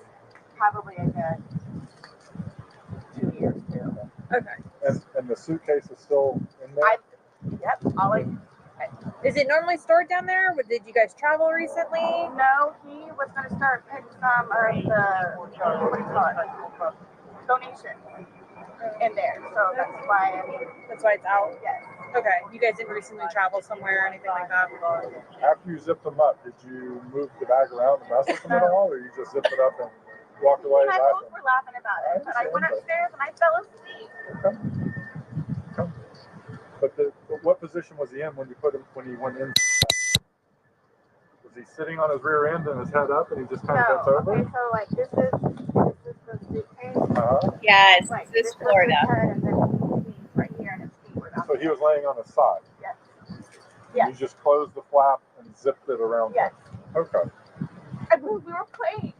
probably a good 2 years too. Okay. And the suitcase is still in there? Yep. Is it normally stored down there? Did you guys travel recently? No, he was going to start putting some of the, what do you call it, donation in there. So that's why That's why it's out? Yes. Okay. You guys didn't recently travel somewhere or anything like that? After you zipped them up, did you move the bag around and mess with them at all, or you just zipped it up and walked away? I both were laughing about it, but I went upstairs and I fell asleep. Okay. But what position was he in when he went in? Was he sitting on his rear end and his head up, and he just kind of bent over? Okay, so like this is the suitcase. Yes, like, this is Florida. And then he's right here and his feet were down. So he was laying on his side. Yes. Yes. You just closed the flap and zipped it around. Yes. Him. Okay. I believe we were playing.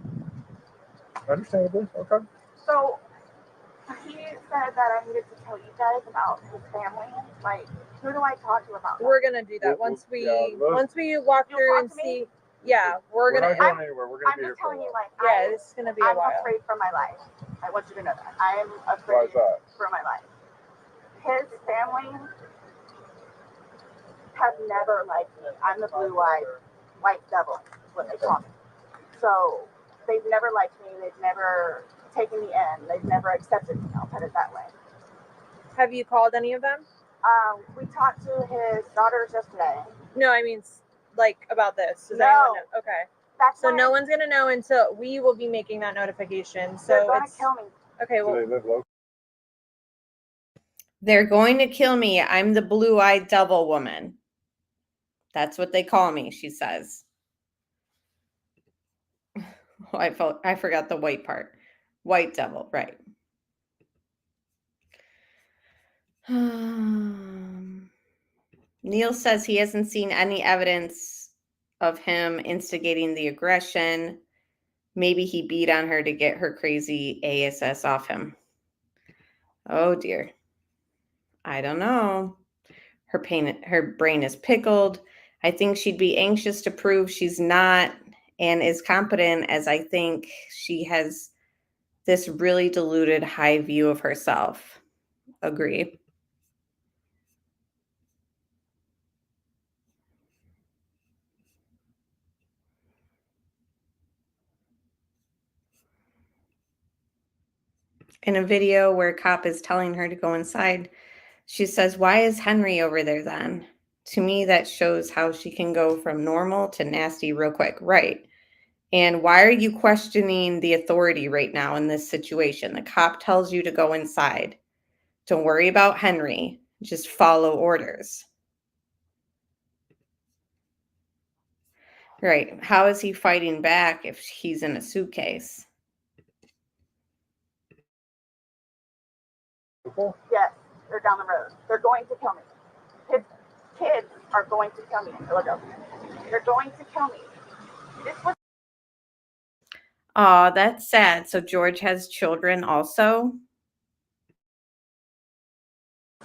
Understandably. Okay. So he said that I needed to tell you guys about his family. Like, who do I talk to about that? We're gonna do that once we walk through and see. Yeah, we're not going anywhere. We're gonna be here for a while. I'm just telling you, like, this is gonna be a while. I'm afraid for my life. I want you to know that. I am afraid for my life. His family have never liked me. I'm the blue-eyed white devil, is what they call me. So they've never liked me. They've never taken me in. They've never accepted me. I'll put it that way. Have you called any of them? We talked to his daughters yesterday. No, I mean, like, about this. Does No. anyone know? Okay. That's So why no one's gonna know until we will be making that notification. So they're gonna it's kill me. okay. Do Well, they live local? They're going to kill me. I'm the blue-eyed devil woman. That's what they call me, she says. Oh, I forgot the white part. White devil, right. Neil says he hasn't seen any evidence of him instigating the aggression. Maybe he beat on her to get her crazy ASS off him. Oh dear. I don't know. Her brain is pickled. I think she'd be anxious to prove she's not and as competent as I think she has this really diluted high view of herself. Agree. In a video where a cop is telling her to go inside, she says, "Why is Henry over there then?" To me, that shows how she can go from normal to nasty real quick. Right. And why are you questioning the authority right now in this situation? The cop tells you to go inside. Don't worry about Henry. Just follow orders. Right. How is he fighting back if he's in a suitcase? Yes, they're down the road. They're going to kill me. Kids are going to kill me in Philadelphia. They're going to kill me. This was Oh, that's sad. So George has children also?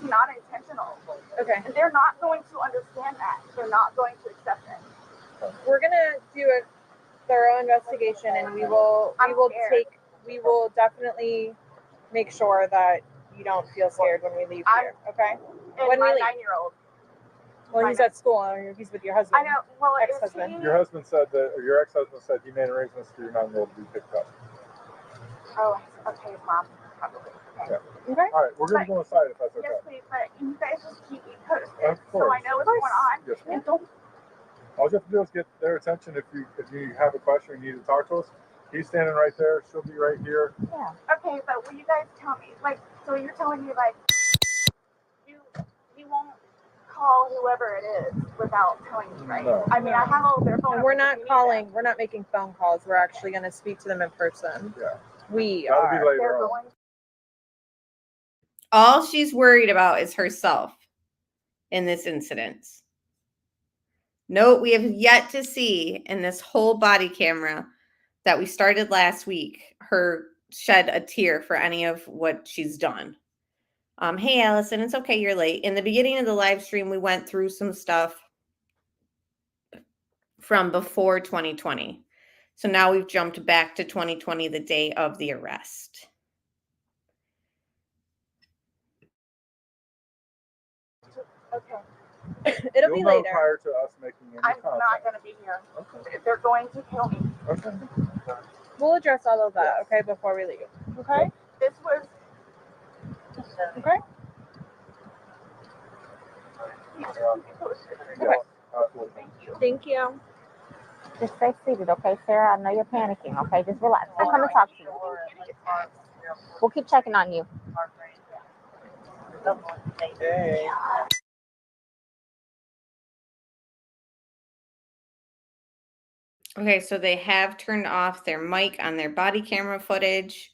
not intentional. okay. And they're not going to understand that. They're not going to accept it. We're gonna do a thorough investigation, and we will definitely make sure that you don't feel scared when we leave here. Okay. And When we my leave. 9-year-old. Well, he's at school. He's with your husband. I know. Well, ex-husband. Your husband said that, or your ex-husband said he made arrangements for your 9-year-old to be picked up. Oh, okay, Mom. Probably. Okay. Yeah. Okay. All right, we're going to go inside if that's okay. Yes, please. But can you guys just keep me posted? Of course. So I know what's going on. Yes, ma'am. And don't. All you have to do is get their attention if you have a question or you need to talk to us. He's standing right there. She'll be right here. Yeah. Okay, but will you guys tell me? Like, so you're telling me like you won't call whoever it is without telling me, right? No. I mean, I have all their phone And we're numbers not if you need calling. them. We're not making phone calls. We're actually going to speak to them in person. Yeah. We That'll are. be later They're on. going. All she's worried about is herself in this incident. Note, we have yet to see in this whole body camera that we started last week, her shed a tear for any of what she's done. Hey, Allison, it's okay, you're late. In the beginning of the live stream, we went through some stuff from before 2020. So now we've jumped back to 2020, the day of the arrest. Okay. It'll You'll be know later. prior to us making any I'm contact. not going to be here. Okay. They're going to kill me. Okay. We'll address all of that, okay, before we leave. Okay? This was. Okay? Yeah, absolutely. Thank you. Thank you. Just stay seated, okay, Sarah? I know you're panicking, okay? Just relax. We'll come and talk to you. We'll keep checking on you. Hey. Okay, so they have turned off their mic on their body camera footage.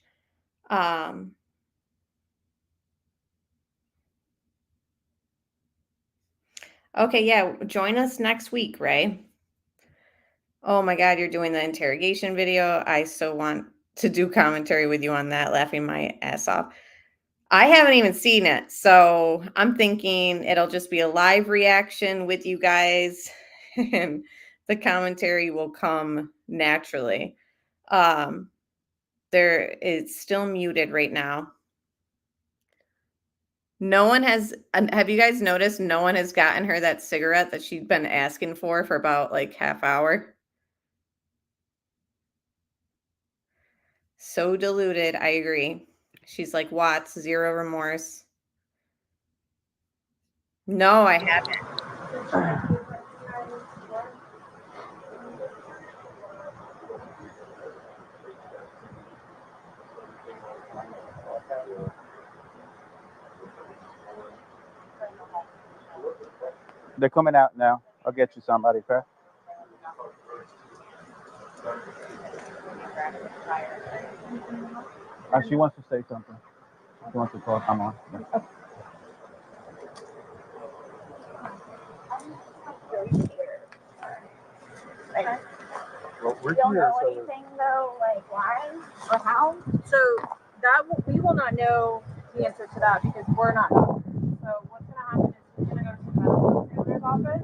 Okay, yeah, join us next week, Ray. Oh my God, you're doing the interrogation video. I so want to do commentary with you on that, laughing my ass off. I haven't even seen it, so I'm thinking it'll just be a live reaction with you guys, and the commentary will come naturally. There it's still muted right now. No one has, have you guys noticed no one has gotten her that cigarette that she'd been asking for about like half hour? So deluded. I agree. She's like Watts, zero remorse. No, I haven't. They're coming out now. I'll get you somebody, okay? She wants to say something. She wants to talk. I'm on. Yeah. Well, we're don't here, know so anything though, like why or how. So we will not know the answer to that because we're not doctors. So what's going to happen is he's going to go to the medical examiner's office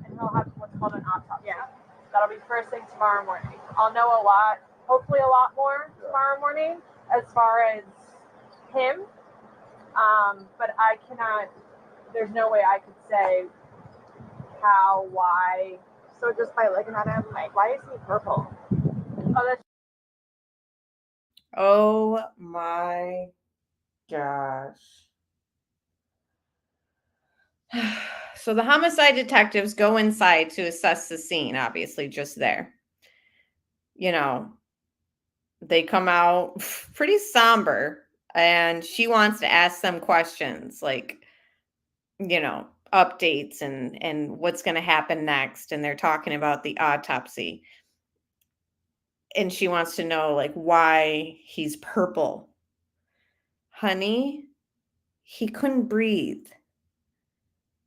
and he'll have what's called an autopsy. Yeah. That'll be first thing tomorrow morning. I'll know a lot, hopefully a lot more tomorrow morning as far as him. But I cannot, there's no way I could say how, why. So just by looking at him, like, why is he purple? Oh, that's Oh my gosh. So the homicide detectives go inside to assess the scene, obviously just there. You know, they come out pretty somber and she wants to ask them questions like, you know, updates and what's going to happen next. And they're talking about the autopsy. And she wants to know like why he's purple. Honey, he couldn't breathe.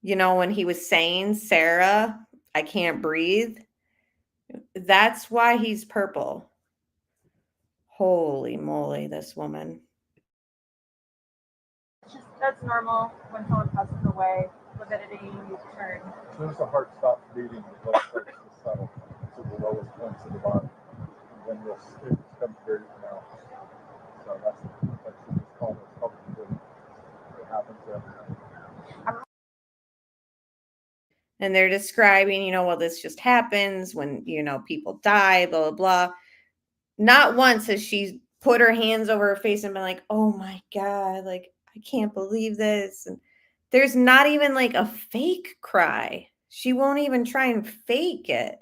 You know, when he was saying, Sarah, I can't breathe. That's why he's purple. Holy moly, this woman. that's normal when someone passes away. Lividity turn. as soon as the heart stops beating, the blood starts to settle to the lowest points of the body. And then it becomes very pronounced. So that's just called a public good. It happens every night. And they're describing, you know, well, this just happens when, you know, people die, blah, blah, blah. Not once has she put her hands over her face and been like, oh my God, like, I can't believe this. And there's not even like a fake cry. She won't even try and fake it.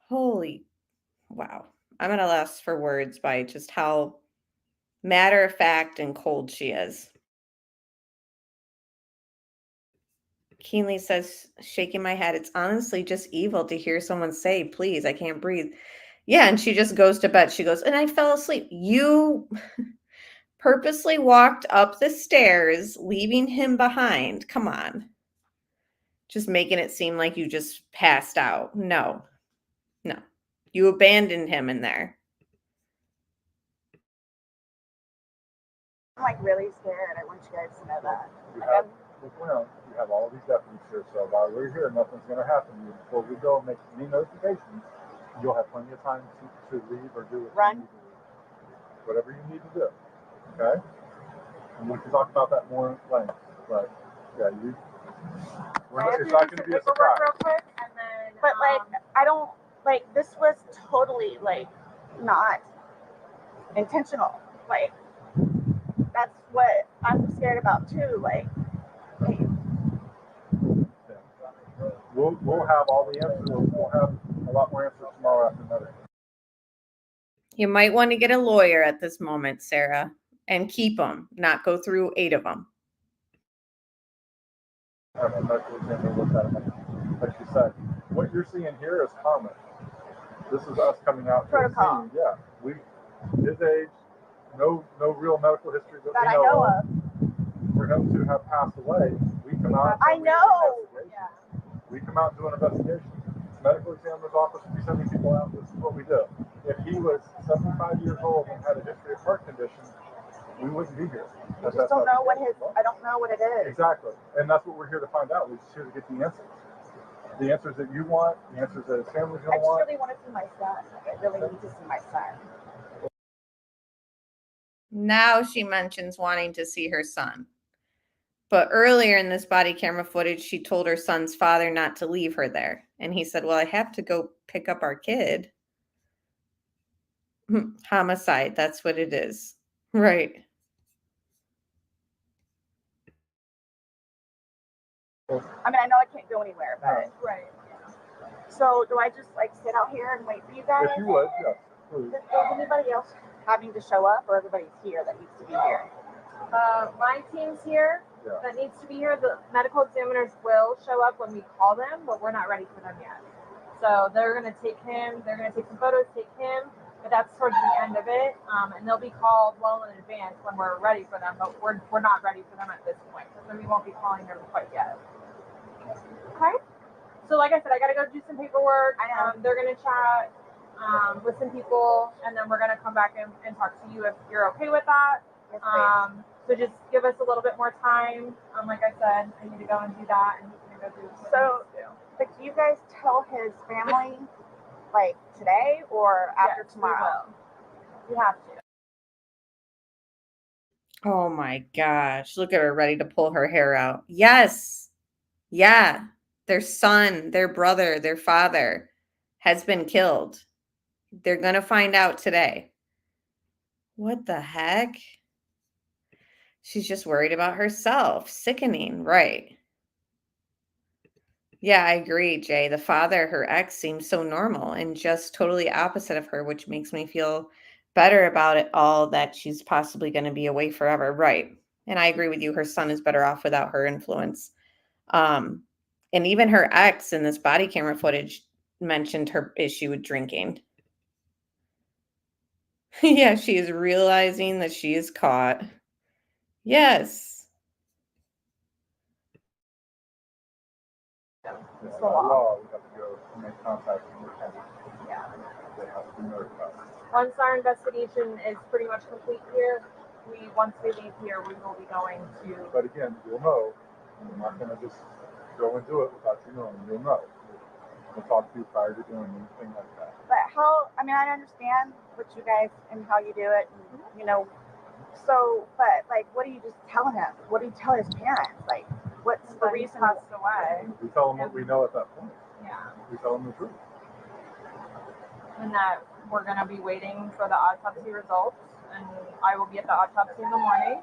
Holy, wow. I'm at a loss for words by just how matter of fact and cold she is. Keenly says, shaking my head, it's honestly just evil to hear someone say, please, I can't breathe. Yeah, and she just goes to bed. She goes, and I fell asleep. You purposely walked up the stairs, leaving him behind. Come on. Just making it seem like you just passed out. No. You abandoned him in there. I'm like really scared. I want you guys to know that. You have all these deputies here, so while we're here, nothing's going to happen to you. Before we go and make any notifications, you'll have plenty of time to leave or do what you need to do. Whatever you need to do. Okay? And we can talk about that more in length. But yeah, it's not going to be a surprise. Real quick, and then, but like, I don't like this was totally like not intentional. Like that's what I'm scared about too. Like, we'll have all the answers. We'll have a lot more answers tomorrow after medical. You might want to get a lawyer at this moment, Sarah, and keep them, not go through 8 of them. Have a medical examiner look at it. Like you said, what you're seeing here is common. This is us coming out to the scene. Yeah, his age, no real medical history that we know of. For him to have passed away, we come out. I know. Yeah. We come out and do an investigation. Medical examiner's office, we send people out. This is what we do. If he was 75 years old and had a history of heart condition, we wouldn't be here. I just don't know I don't know what it is. Exactly. And that's what we're here to find out. We're just here to get the answers. The answers that you want, the answers that his family's going to want. I just really want to see my son. I really need to see my son. Now she mentions wanting to see her son. But earlier in this body camera footage, she told her son's father not to leave her there. And he said, well, I have to go pick up our kid. Homicide. That's what it is. Right. I mean, I know I can't go anywhere, but Right. so do I just like sit out here and wait for you guys? If you would, yes, please. Is anybody else having to show up, or everybody's here that needs to be here? My team's here Yeah. that needs to be here. The medical examiners will show up when we call them, but we're not ready for them yet. So they're going to take him, they're going to take some photos, take him, but that's towards the end of it. And they'll be called well in advance when we're ready for them, but we're not ready for them at this point. So we won't be calling them quite yet. Okay. So like I said, I got to go do some paperwork. They're going to chat with some people, and then we're going to come back and talk to you if you're okay with that. Yes, please. So just give us a little bit more time. Like I said, I need to go and do that, and he's going to go do what So, but do you guys tell his family like today or after tomorrow? We have to. Oh my gosh. Look at her ready to pull her hair out. Yes. Yeah. Their son, their brother, their father has been killed. They're going to find out today. What the heck? She's just worried about herself. Sickening, right? Yeah, I agree, Jay. The father, her ex, seems so normal and just totally opposite of her, which makes me feel better about it all, that she's possibly going to be away forever. Right. And I agree with you. Her son is better off without her influence. And even her ex in this body camera footage mentioned her issue with drinking. Yeah, she is realizing that she is caught. Yes. It's the law. We have to go make contact with the county. Yeah. They have to be notified. Once our investigation is pretty much complete here, once we leave here, we will be going to. But again, you'll know. We're not going to just go and do it without you knowing. You'll know. We'll talk to you prior to doing anything like that. But how? I mean, I understand what you guys and how you do it, and you know. So, but like, what do you just tell him? What do you tell his parents? Like, what's the reason? Passed away. We tell them what we know at that point. Yeah. We tell them the truth. And that we're going to be waiting for the autopsy results, and I will be at the autopsy in the morning,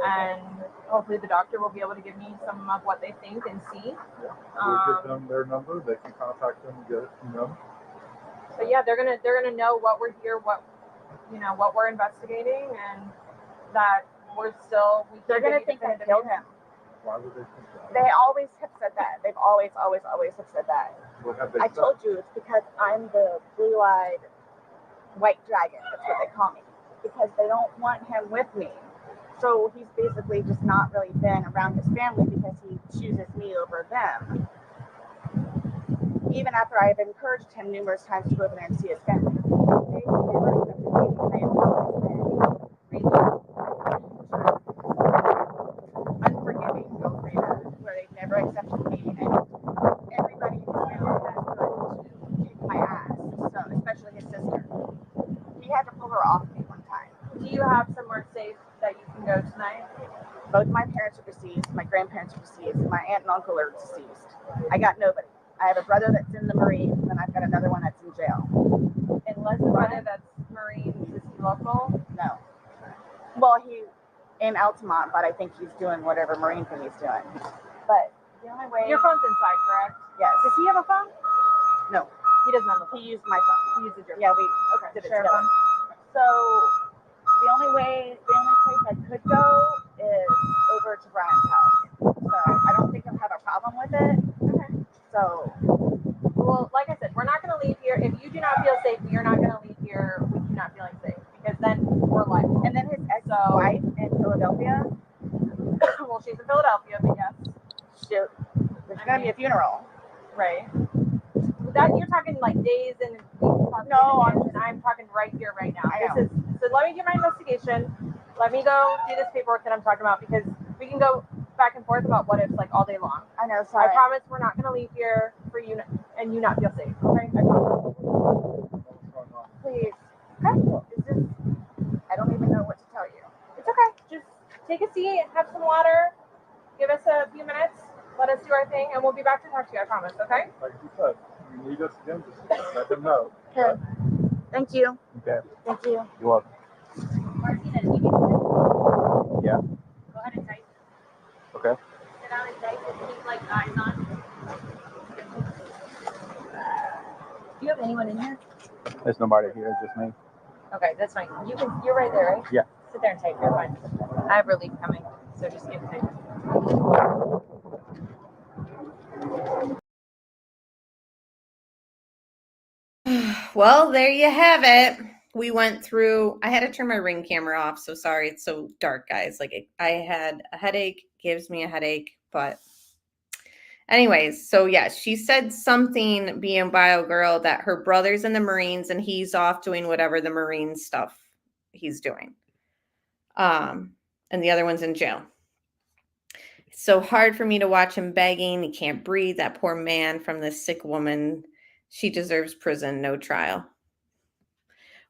and hopefully the doctor will be able to give me some of what they think and see. Yeah. We'll give them their number. They can contact them and get it from them. So yeah, they're gonna know what we're here, what we're investigating, and that they're gonna think I killed him. Why would they think that? They always have said that. They've always have said that. What have they I said? told you it's because I'm the blue-eyed white dragon. That's what they call me. Because they don't want him with me. So he's basically just not really been around his family because he chooses me over them. Even after I've encouraged him numerous times to go over there and see his family. They never unforgiving go-freedom, where they've never accepted me, and everybody in his family has tried to kick my ass, so especially his sister. He had to pull her off me one time. Do you have somewhere safe that you can go tonight? Both my parents are deceased, my grandparents are deceased, and my aunt and uncle are deceased. I got nobody. I have a brother that's in the Marines, and I've got another one that's in jail. Unless the brother that's Marines, is he local? No. Well, he in Altamont, but I think he's doing whatever Marine thing he's doing. But the only way. Your phone's inside, correct? Yes. Does he have a phone? No. He doesn't have a phone. He used my phone. He uses your phone. Yeah, we Okay, did it share a together. phone. So the only place I could go is over to Brian's house. So I don't think he'll have a problem with it. Okay. So. Well, like I said, we're not going to leave here. If you do not feel safe, you're not going to leave here with you not feeling safe, because then we're liable. And then his ex-wife in Philadelphia. Well, she's in Philadelphia, but yes. There's going to be a funeral. Right. That you're talking like days and weeks. No, I'm talking right here, right now. I know. So let me do my investigation. Let me go do this paperwork that I'm talking about, because we can go back and forth about what ifs like all day long. I know, sorry. I promise we're not going to leave here for you and you not feel safe. Okay? I promise. Please. Okay. It's just, I don't even know what to tell you. It's okay. Just take a seat, have some water, give anything, and we'll be back to talk to you, I promise, okay? Like you said, you need us again, just let them know. Okay. Thank you. Okay. Thank you. You're welcome. Yeah. Go ahead and type. Okay. Sit down and type and keep like eyes on. Do you have anyone in here? There's nobody here, it's just me. Okay, that's fine. You're right there, right? Yeah. Sit there and type. You're fine. I have relief coming, so just give it. Well, there you have it. We went through, I had to turn my Ring camera off, so sorry it's so dark, guys. Like, I had a headache, gives me a headache, but anyways, so yeah, she said something, being bio girl, that her brother's in the Marines and he's off doing whatever the Marine stuff he's doing. And the other one's in jail. It's so hard for me to watch him begging. He can't breathe. That poor man from this sick woman. She deserves prison, no trial.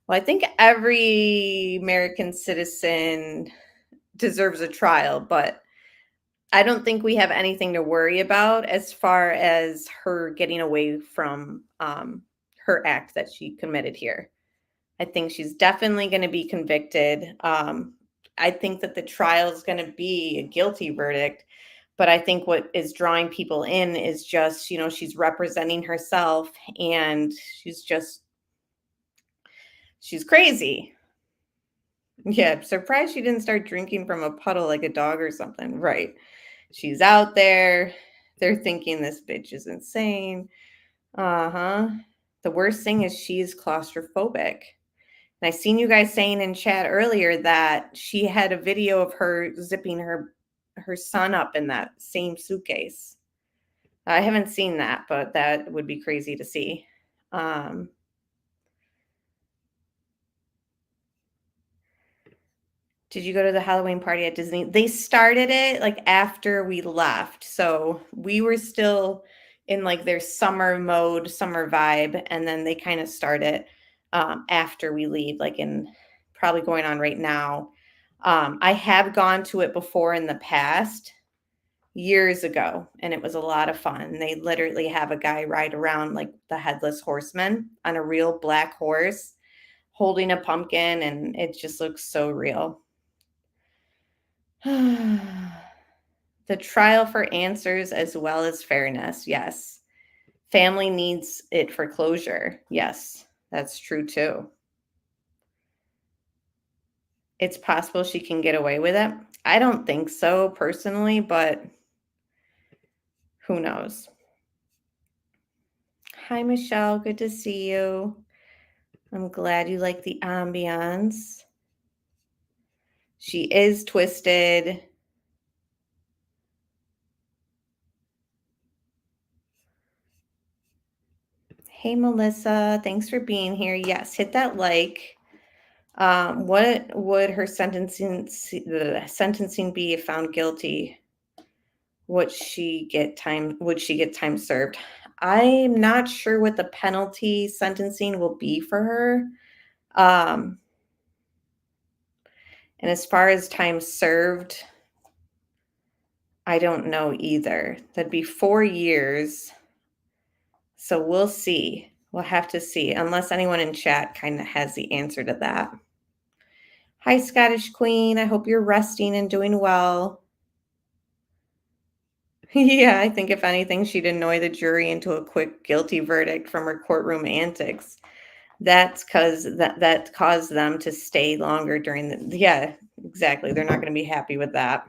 Well, I think every American citizen deserves a trial, but I don't think we have anything to worry about as far as her getting away from her act that she committed here. I think she's definitely going to be convicted. I think that the trial is going to be a guilty verdict, but I think what is drawing people in is just, you know, she's representing herself and she's crazy. Yeah, I'm surprised she didn't start drinking from a puddle like a dog or something. Right. She's out there. They're thinking this bitch is insane. Uh-huh. The worst thing is she's claustrophobic. And I seen you guys saying in chat earlier that she had a video of her zipping her son up in that same suitcase. I haven't seen that, but that would be crazy to see. Did you go to the Halloween party at Disney? They started it like after we left. So we were still in like their summer mode, summer vibe. And then they kind of start it after we leave, like in probably going on right now. I have gone to it before in the past, years ago, and it was a lot of fun. They literally have a guy ride around like the headless horseman on a real black horse holding a pumpkin, and it just looks so real. The trial for answers as well as fairness. Yes. Family needs it for closure. Yes, that's true too. It's possible she can get away with it. I don't think so personally, but who knows? Hi, Michelle. Good to see you. I'm glad you like the ambiance. She is twisted. Hey, Melissa. Thanks for being here. Yes, hit that like. What would her sentencing be if found guilty? Would she get time served? I'm not sure what the penalty sentencing will be for her. And as far as time served, I don't know either. That'd be 4 years. So we'll see. We'll have to see, unless anyone in chat kind of has the answer to that. Hi, Scottish Queen. I hope you're resting and doing well. Yeah, I think if anything, she'd annoy the jury into a quick guilty verdict from her courtroom antics. That's because that caused them to stay longer during the, yeah, exactly. They're not going to be happy with that.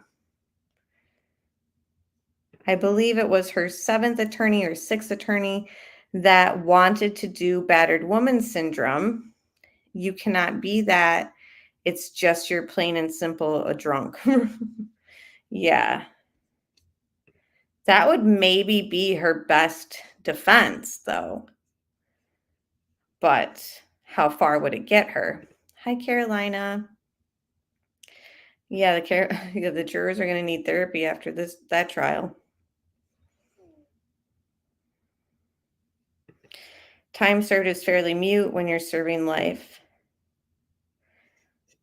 I believe it was her 7th attorney or 6th attorney that wanted to do battered woman syndrome. You cannot be that. It's just you're plain and simple a drunk. Yeah. That would maybe be her best defense, though. But how far would it get her? Hi, Carolina. Yeah, the jurors are going to need therapy after that trial. Time served is fairly mute when you're serving life.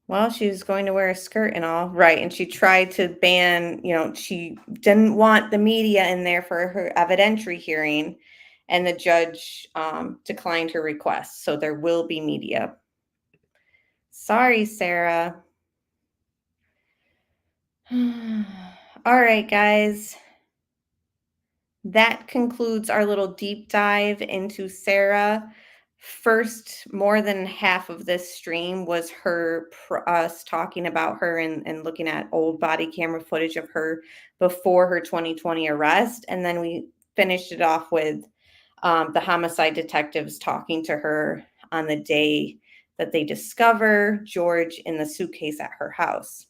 Well, she was going to wear a skirt and all. Right. And she tried to ban, she didn't want the media in there for her evidentiary hearing. And the judge declined her request. So there will be media. Sorry, Sarah. All right, guys. That concludes our little deep dive into Sarah. First, more than half of this stream was us talking about her and looking at old body camera footage of her before her 2020 arrest. And then we finished it off with the homicide detectives talking to her on the day that they discover George in the suitcase at her house.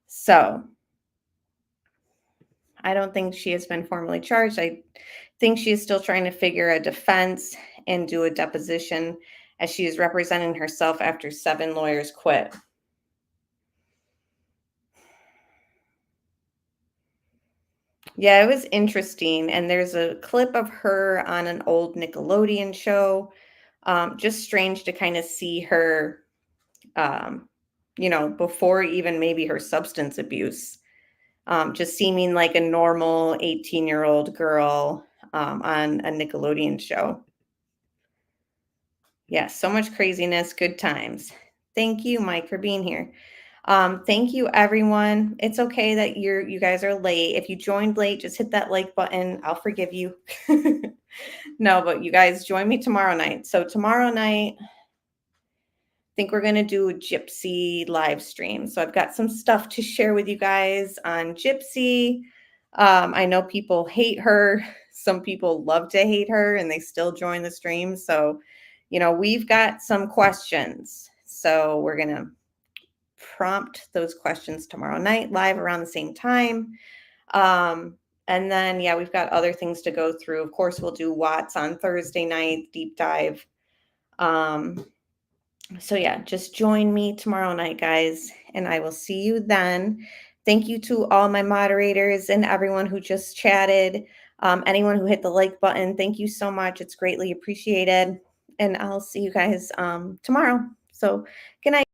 So I don't think she has been formally charged. I think she is still trying to figure a defense and do a deposition, as she is representing herself after 7 lawyers quit. Yeah, it was interesting. And there's a clip of her on an old Nickelodeon show. Just strange to kind of see her, before even maybe her substance abuse. Just seeming like a normal 18-year-old girl on a Nickelodeon show. Yeah, so much craziness, good times. Thank you, Mike, for being here. Thank you, everyone. It's okay that you guys are late. If you joined late, just hit that like button. I'll forgive you. No, but you guys join me tomorrow night. So tomorrow night, I think we're going to do a Gypsy live stream. So I've got some stuff to share with you guys on Gypsy. I know people hate her. Some people love to hate her and they still join the stream. So, we've got some questions. So we're going to prompt those questions tomorrow night live around the same time. And then, we've got other things to go through. Of course, we'll do Watts on Thursday night, deep dive. So just join me tomorrow night, guys, and I will see you then. Thank you to all my moderators and everyone who just chatted. Anyone who hit the like button, thank you so much. It's greatly appreciated. And I'll see you guys tomorrow. So good night.